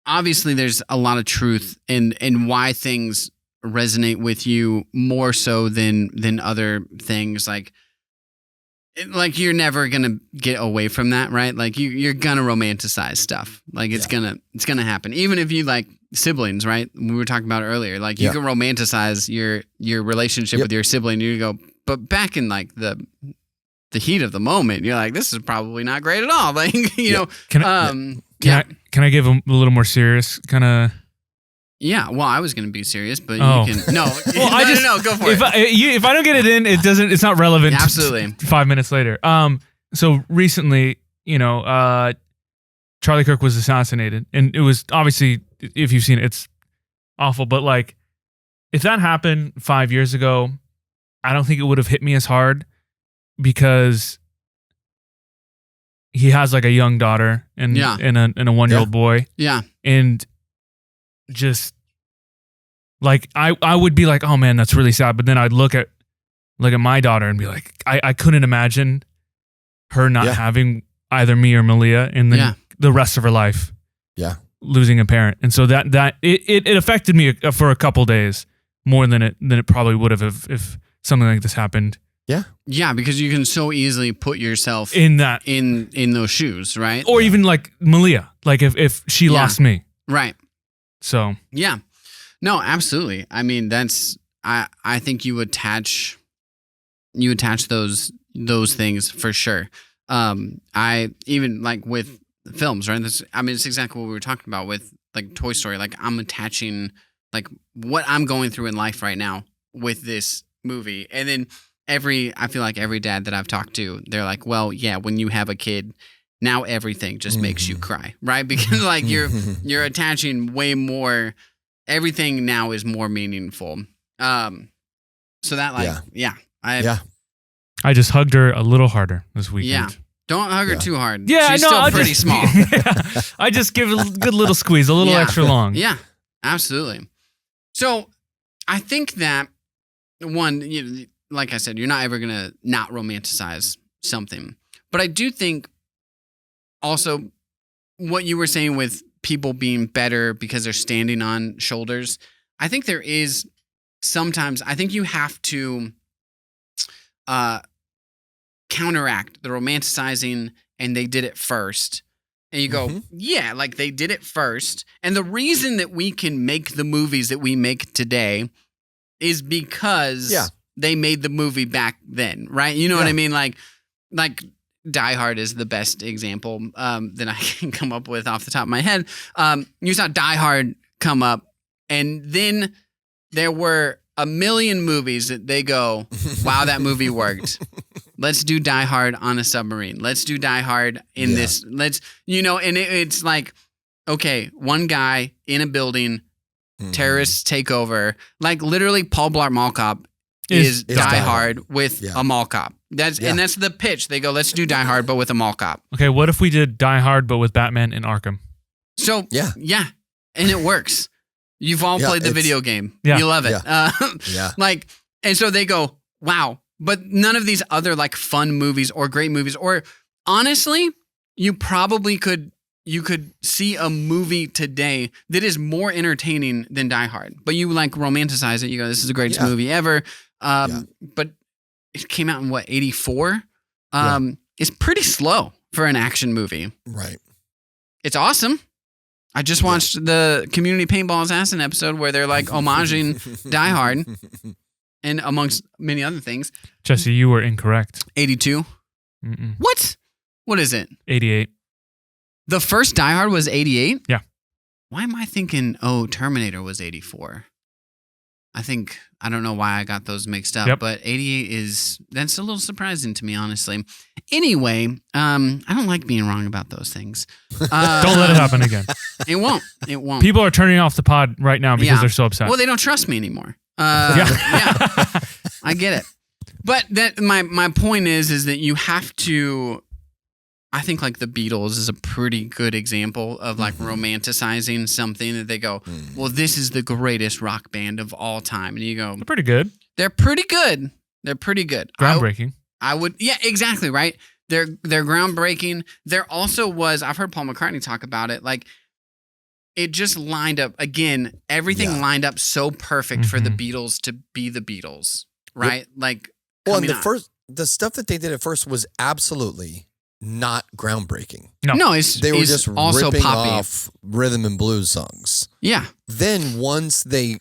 obviously there's a lot of truth in why things resonate with you more so than other things. Like you're never going to get away from that, right? Like you're going to romanticize stuff. Like it's going to happen. Even if you like siblings, right? We were talking about it earlier. Like you can romanticize your relationship with your sibling. You go, but back in like the heat of the moment, you're like, this is probably not great at all. Like, you know, can I give a little more serious kind of? Yeah, well, I was going to be serious, but you can. No, well, no, go for it. If I don't get it in, it's not relevant. Yeah, absolutely. 5 minutes later. So recently, Charlie Kirk was assassinated, and it was obviously, if you've seen it, it's awful. But like, if that happened 5 years ago, I don't think it would have hit me as hard because he has like a young daughter and a 1-year-old boy. Yeah. And just like I would be like, oh man, that's really sad. But then I'd look at my daughter and be like, I couldn't imagine her not having either me or Malia and then the rest of her life. Yeah. Losing a parent. And so that it affected me for a couple days more than it probably would have if something like this happened. Yeah. Yeah, because you can so easily put yourself in that in those shoes, right? Or even like Malia, like if she lost me. Right. So yeah. No, absolutely. I mean, that's I think you attach those things for sure. I even like with films, right? It's exactly what we were talking about with like Toy Story. Like I'm attaching like what I'm going through in life right now with this movie. And then I feel like every dad that I've talked to, they're like, well, yeah, when you have a kid, now everything just makes you cry, right? Because like you're attaching way more, everything now is more meaningful. So that like, I just hugged her a little harder this weekend. Yeah. Don't hug her too hard. Yeah, she's still pretty small. I just give a good little squeeze, a little extra long. Yeah, absolutely. So I think that one, like I said, you're not ever going to not romanticize something. But I do think also what you were saying with people being better because they're standing on shoulders, I think there is sometimes, I think you have to counteract the romanticizing and they did it first. And you go, yeah, like they did it first. And the reason that we can make the movies that we make today is because they made the movie back then, right? You know what I mean? Like Die Hard is the best example that I can come up with off the top of my head. You saw Die Hard come up, and then there were a million movies that they go, wow, that movie worked. Let's do Die Hard on a submarine. Let's do Die Hard in this. Let's, and it's like, okay, one guy in a building terrorists take over. Like literally, Paul Blart Mall Cop is Die Hard with a mall cop. And that's the pitch. They go, let's do Die Hard, but with a mall cop. Okay, what if we did Die Hard, but with Batman in Arkham? So and it works. You've all played the video game. Yeah. You love it. Yeah. Like, and so they go, wow. But none of these other like fun movies or great movies, or honestly, you probably could see a movie today that is more entertaining than Die Hard. But you like romanticize it. You go, this is the greatest movie ever. But it came out in 84? It's pretty slow for an action movie. Right. It's awesome. I just watched the Community Paintball Assassin episode where they're like homaging Die Hard and amongst many other things. Jesse, you were incorrect. 82? What? What is it? 88. The first Die Hard was 88? Yeah. Why am I thinking, Terminator was 84? I don't know why I got those mixed up, but 88 that's a little surprising to me, honestly. Anyway, I don't like being wrong about those things. Don't let it happen again. It won't. People are turning off the pod right now because they're so upset. Well, they don't trust me anymore. I get it. But my point is that you have to, I think like the Beatles is a pretty good example of like romanticizing something that they go, well, this is the greatest rock band of all time. And you go, they're pretty good. They're pretty good. They're pretty good. Groundbreaking. I would, exactly, right? They're groundbreaking. There also was, I've heard Paul McCartney talk about it, like it just lined up, again, everything lined up so perfect for the Beatles to be the Beatles, right? Yep. Like, well, and the stuff that they did at first was absolutely not groundbreaking. No, they were just also ripping poppy. off rhythm and blues songs. Yeah. Then once they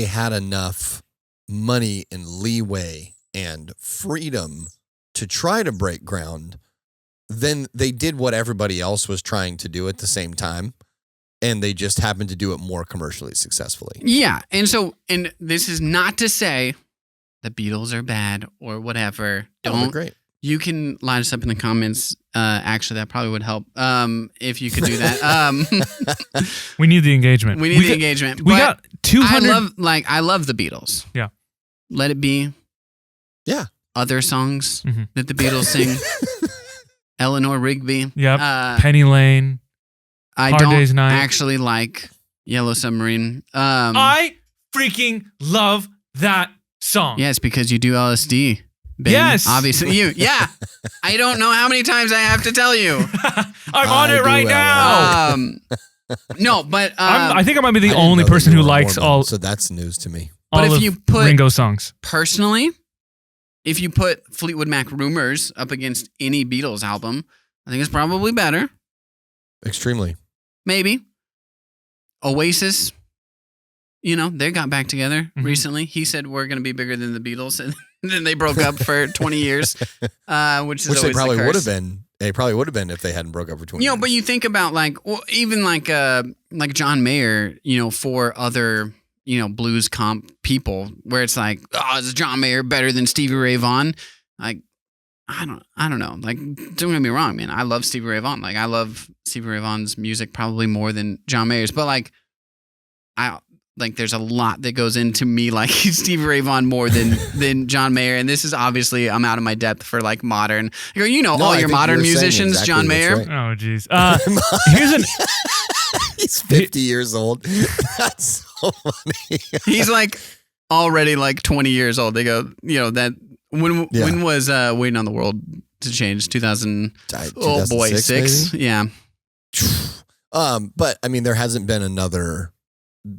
had enough money and leeway and freedom to try to break ground, then they did what everybody else was trying to do at the same time, and they just happened to do it more commercially successfully. Yeah, and this is not to say the Beatles are bad or whatever. They're great. You can line us up in the comments. Actually, that probably would help if you could do that. We need the engagement. We need the engagement. We got 200. I love the Beatles. Yeah. Let It Be. Yeah. Other songs that the Beatles sing. Eleanor Rigby. Yep. Penny Lane. I Hard don't Day's Night. actually like Yellow Submarine. I freaking love that song. Yeah, it's because you do LSD. Ben. Yes. Obviously you. Yeah. I don't know how many times I have to tell you. I'm on it right now. No, but I think I might be the only person who likes all. So that's news to me. But if you put Ringo songs, personally, if you put Fleetwood Mac Rumors up against any Beatles album, I think it's probably better. Extremely. Maybe. Oasis. They got back together recently. He said we're going to be bigger than the Beatles, and then they broke up for 20 years, which they probably would have been. They probably would have been if they hadn't broke up for 20 years. But you think about even like John Mayer, for other blues comp people, where it's like, oh, is John Mayer better than Stevie Ray Vaughan? Like, I don't know. Like, don't get me wrong, man. I love Stevie Ray Vaughan. Like, I love Stevie Ray Vaughan's music probably more than John Mayer's, but there's a lot that goes into me like Stevie Ray Vaughan more than John Mayer. And this is obviously, I'm out of my depth for like modern. All your modern musicians, exactly John Mayer. Right. Oh, geez. He's 50 years old. That's so funny. He's like already like 20 years old. They go, that when was Waiting on the World to Change? 2000. Oh boy, 6. Maybe? Yeah. But I mean, there hasn't been another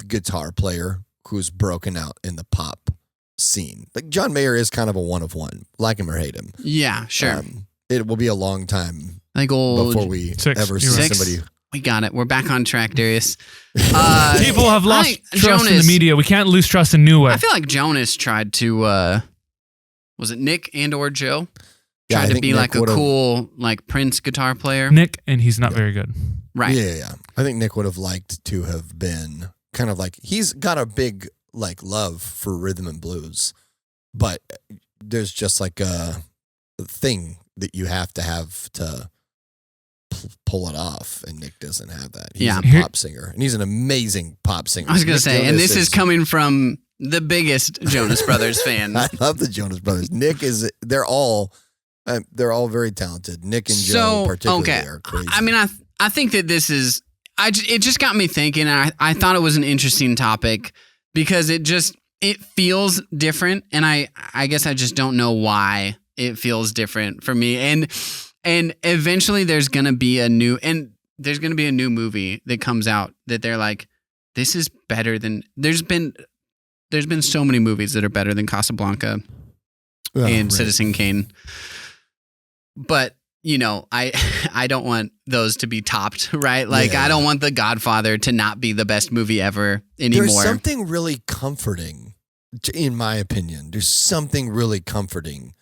guitar player who's broken out in the pop scene. Like John Mayer is kind of a one of one, like him or hate him. Yeah, sure. It will be a long time before we ever see somebody. We got it. We're back on track, Darius. People have lost trust in the media. We can't lose trust in New Way. I feel like Jonas tried to, was it Nick and or Joe? Tried to be Nick like a cool like Prince guitar player. Nick, and he's not very good. Right. Yeah. I think Nick would have liked to have been kind of like, he's got a big like love for rhythm and blues, but there's just like a thing that you have to pull it off, and Nick doesn't have that. He's a pop singer, and he's an amazing pop singer. I was going to say, and this is coming from the biggest Jonas Brothers fan. I love the Jonas Brothers. Nick is, they're all very talented. Nick and Joe particularly are crazy. I mean, I think that this is, it just got me thinking, and I thought it was an interesting topic because it feels different, and I guess I just don't know why it feels different for me. And eventually there's going to be a new movie that comes out that they're like, this is better than, there's been so many movies that are better than Casablanca and Citizen Kane. But, I don't want those to be topped, right? Like, I don't want The Godfather to not be the best movie ever anymore. There's something really comforting, in my opinion. There's something really comforting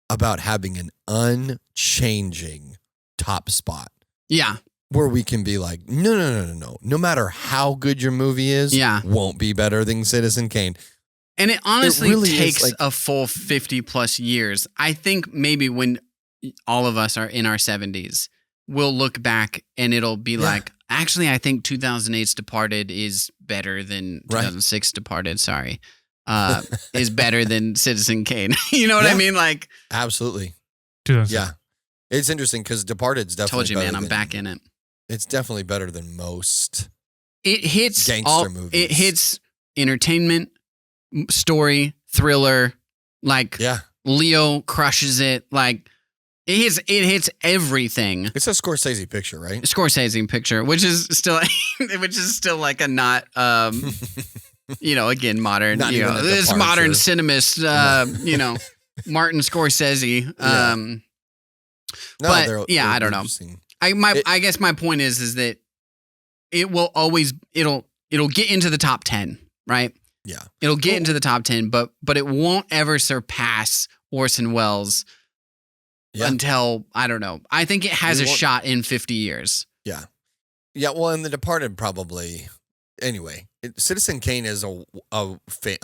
about having an unchanging top spot. Yeah. Where we can be like, no. No matter how good your movie is, won't be better than Citizen Kane. And it honestly takes a full 50 plus years. I think maybe when all of us are in our 70s, we'll look back and it'll be like, actually, I think 2008's Departed is better than 2006 Departed. Sorry. Is better than Citizen Kane. You know what I mean? Like, absolutely. Yeah. It's interesting because Departed's definitely told you, man, I'm back in it. It's definitely better than most. It hits gangster movies. It hits entertainment, story, thriller. Like, Leo crushes it. Like, it hits everything. It's a Scorsese picture, right? Scorsese picture, which is still like a not again, modern, this modern cinemist, Martin Scorsese. I don't know. I guess my point is that it will always, it'll get into the top 10, right? Yeah. It'll get into the top 10, but it won't ever surpass Orson Welles until, I don't know. I think it has a shot in 50 years. Yeah. Yeah. Well, and The Departed probably. Anyway, Citizen Kane is a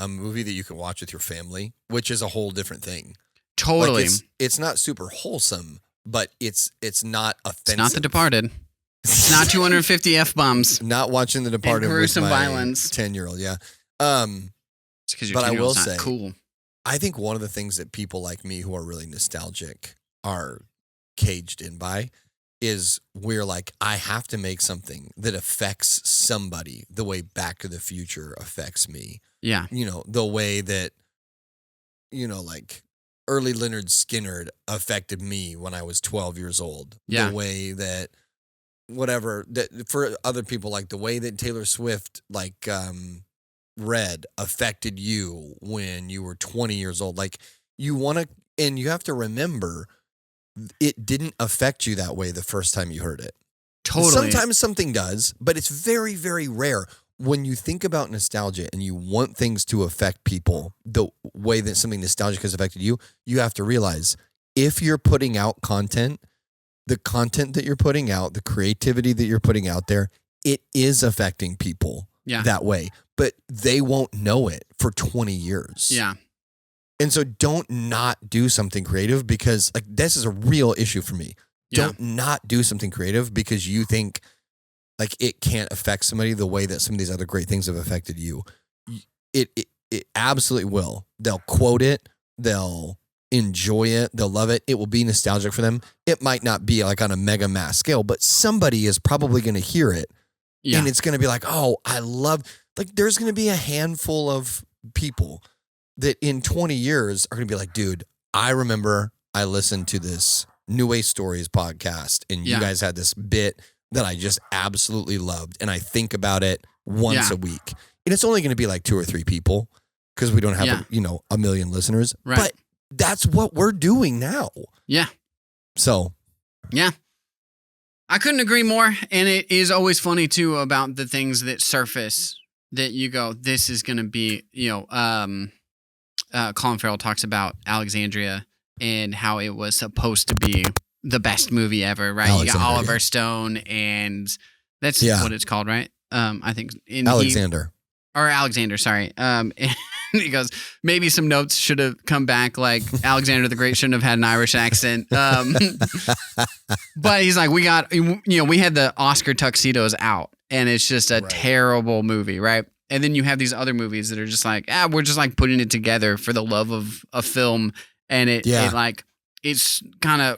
movie that you can watch with your family, which is a whole different thing. Totally. Like it's not super wholesome, but it's not offensive. It's not The Departed. It's not 250 F-bombs. Not watching The Departed with gruesome my violence. 10-year-old, It's because your 10-year-old's not cool. I think one of the things that people like me who are really nostalgic are caged in by is we're like, I have to make something that affects somebody the way Back to the Future affects me. Yeah. The way that, like early Leonard Skinner affected me when I was 12 years old. Yeah. The way that that for other people, like the way that Taylor Swift, like Red affected you when you were 20 years old. Like and you have to remember, it didn't affect you that way the first time you heard it. Totally. Sometimes something does, but it's very, very rare. When you think about nostalgia and you want things to affect people the way that something nostalgic has affected you, you have to realize if you're putting out content, the content that you're putting out, the creativity that you're putting out there, it is affecting people that way. But they won't know it for 20 years. Yeah. And so don't not do something creative because like this is a real issue for me. Yeah. Don't not do something creative because you think like it can't affect somebody the way that some of these other great things have affected you. It absolutely will. They'll quote it. They'll enjoy it. They'll love it. It will be nostalgic for them. It might not be like on a mega mass scale, but somebody is probably going to hear it. Yeah. And it's going to be like, oh, I love, like there's going to be a handful of people that in 20 years are going to be like, dude, I remember I listened to this NewWayStories podcast and you guys had this bit that I just absolutely loved. And I think about it once a week. And it's only going to be like 2 or 3 people because we don't have, a million listeners. Right. But that's what we're doing now. Yeah. So. Yeah. I couldn't agree more. And it is always funny too about the things that surface that you go, this is going to be, Colin Farrell talks about Alexandria and how it was supposed to be the best movie ever, right? You got Oliver Stone, and that's what it's called, right? I think Alexander. Alexander, sorry. he goes, maybe some notes should have come back, like Alexander the Great shouldn't have had an Irish accent. But he's like, we had the Oscar tuxedos out, and it's just a terrible movie, right? And then you have these other movies that are just like, we're just like putting it together for the love of a film, and it's kind of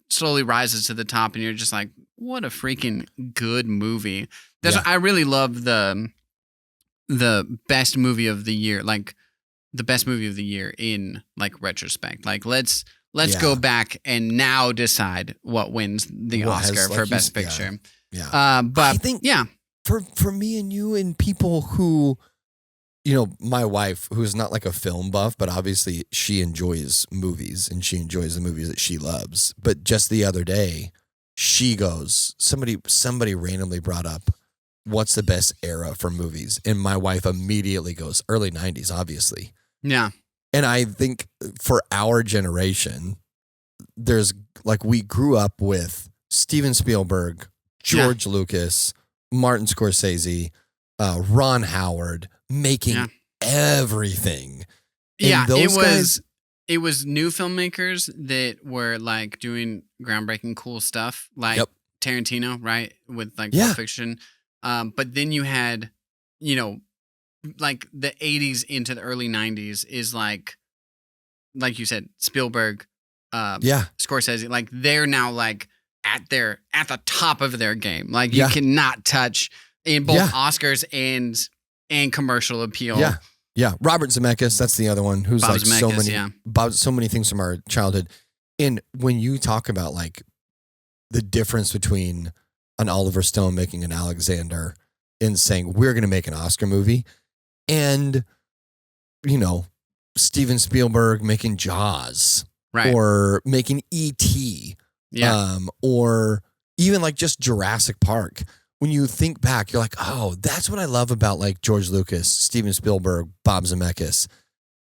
slowly rises to the top, and you're just like, what a freaking good movie. I really love the best movie of the year, like the best movie of the year in like retrospect. Like let's go back and now decide what wins the Oscar for Best Picture. Yeah. But I think for me and you and people who, my wife, who's not like a film buff, but obviously she enjoys movies and she enjoys the movies that she loves. But just the other day, she goes, somebody randomly brought up, what's the best era for movies? And my wife immediately goes, early 90s, obviously. Yeah. And I think for our generation, there's like, we grew up with Steven Spielberg, George Lucas, Martin Scorsese, Ron Howard making everything. And it was new filmmakers that were like doing groundbreaking cool stuff, like Tarantino, right? With like Pulp Fiction. But then you had, like the 80s into the early 90s is like you said, Spielberg, Scorsese, like they're now like at the top of their game. Like you cannot touch in both Oscars and commercial appeal. Yeah. Yeah. Robert Zemeckis, that's the other one who's like so many things from our childhood. And when you talk about like the difference between an Oliver Stone making an Alexander and saying, we're going to make an Oscar movie, and, Steven Spielberg making Jaws, or making E.T., or even like just Jurassic Park. When you think back, you're like, oh, that's what I love about like George Lucas, Steven Spielberg, Bob Zemeckis,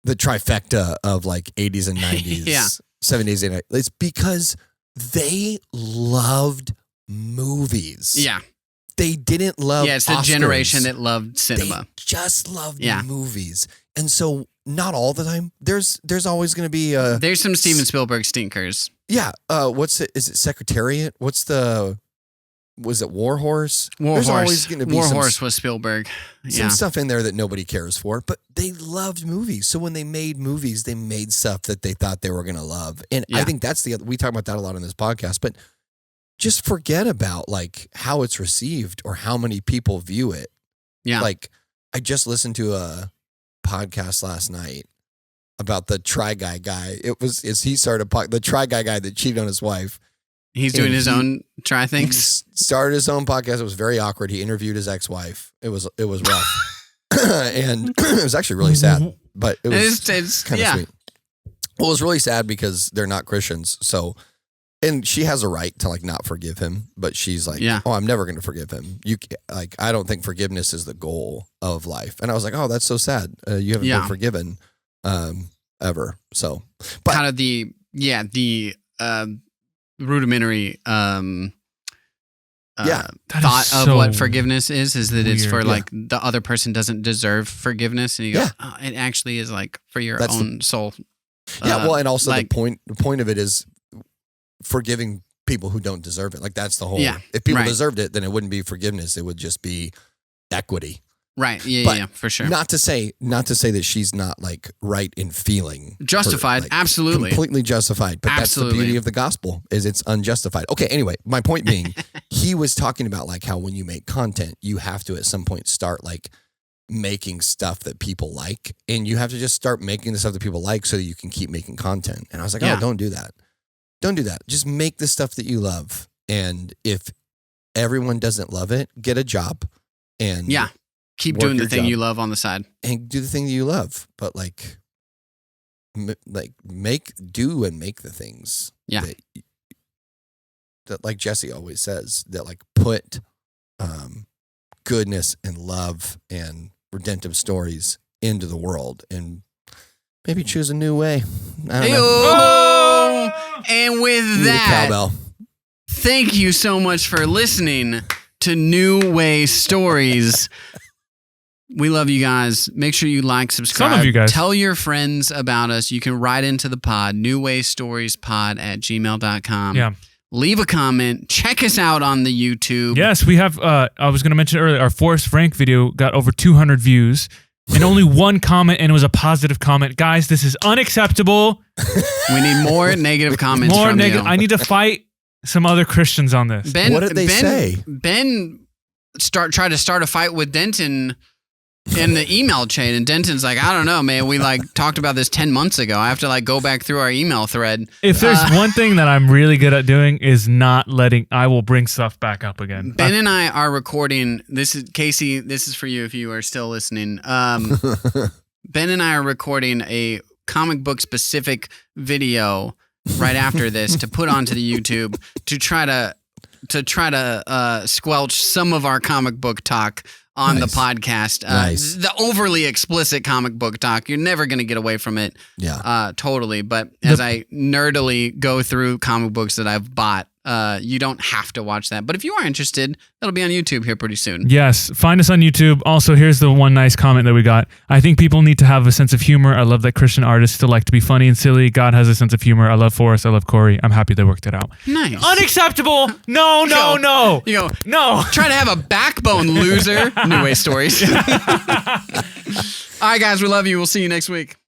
the trifecta of like 80s and 90s, 70s and 80s. It's because they loved movies. Yeah. They didn't love it's the Oscars. Generation that loved cinema. They just loved movies. And so not all the time. There's always going to be there's some Steven Spielberg stinkers. Yeah. Is it Secretariat? Was it War Horse? There's always going to be Horse was Spielberg. Some stuff in there that nobody cares for, but they loved movies. So when they made movies, they made stuff that they thought they were going to love. And I think that's we talk about that a lot in this podcast, but just forget about like how it's received or how many people view it. Yeah. Like I just listened to a podcast last night about the Try Guy guy. He started the Try Guy that cheated on his wife. He's doing his own try things. He started his own podcast. It was very awkward. He interviewed his ex-wife. It was rough. And it was actually really sad, but it was kind of sweet. Well, it was really sad because they're not Christians. So, and she has a right to like not forgive him, but she's like, oh, I'm never going to forgive him. I don't think forgiveness is the goal of life. And I was like, oh, that's so sad. You haven't been forgiven, ever. So, but kind of the rudimentary thought of what forgiveness is that it's for like the other person doesn't deserve forgiveness, and you go, oh, it actually is like for your own soul. Well, and also like, the point of it is forgiving people who don't deserve it. Like that's the whole. If people deserved it, then it wouldn't be forgiveness. It would just be equity. Right. Yeah, for sure. Not to say that she's not like right in feeling justified. Like, absolutely. Completely justified. But that's the beauty of the gospel is it's unjustified. Okay. Anyway, my point being, he was talking about like how when you make content, you have to at some point start like making stuff that people like, and you have to just start making the stuff that people like so that you can keep making content. And I was like, oh, don't do that. Don't do that. Just make the stuff that you love. And if everyone doesn't love it, get a job and keep doing the thing you love on the side. And do the thing that you love. But like make the things that like Jesse always says, that like put goodness and love and redemptive stories into the world, and maybe choose a new way. I don't know. And with that, cowbell. Thank you so much for listening to New Way Stories. We love you guys. Make sure you like, subscribe. Some of you guys. Tell your friends about us. You can write into the pod, NewWayStoriesPod@gmail.com. Yeah. Leave a comment. Check us out on the YouTube. Yes, we have, I was going to mention earlier, our Forrest Frank video got over 200 views and only one comment, and it was a positive comment. Guys, this is unacceptable. We need more negative comments More from negative. you. I need to fight some other Christians on this. What did they say? Ben tried to start a fight with Denton in the email chain, and Denton's like, I don't know, man. We talked about this 10 months ago. I have to go back through our email thread. If there's one thing that I'm really good at doing is not letting, I will bring stuff back up again. Ben and I are recording. This is Casey. This is for you if you are still listening. Ben and I are recording a comic book specific video right after this to put onto the YouTube to try to squelch some of our comic book talk on the podcast. The overly explicit comic book talk. You're never going to get away from it. Yeah. Totally. But as I nerdily go through comic books that I've bought, you don't have to watch that. But if you are interested, that'll be on YouTube here pretty soon. Yes. Find us on YouTube. Also, here's the one nice comment that we got. I think people need to have a sense of humor. I love that Christian artists still like to be funny and silly. God has a sense of humor. I love Forrest. I love Corey. I'm happy they worked it out. Nice. Unacceptable. No. You go, no. Try to have a backbone, loser. New Way Stories. All right, guys. We love you. We'll see you next week.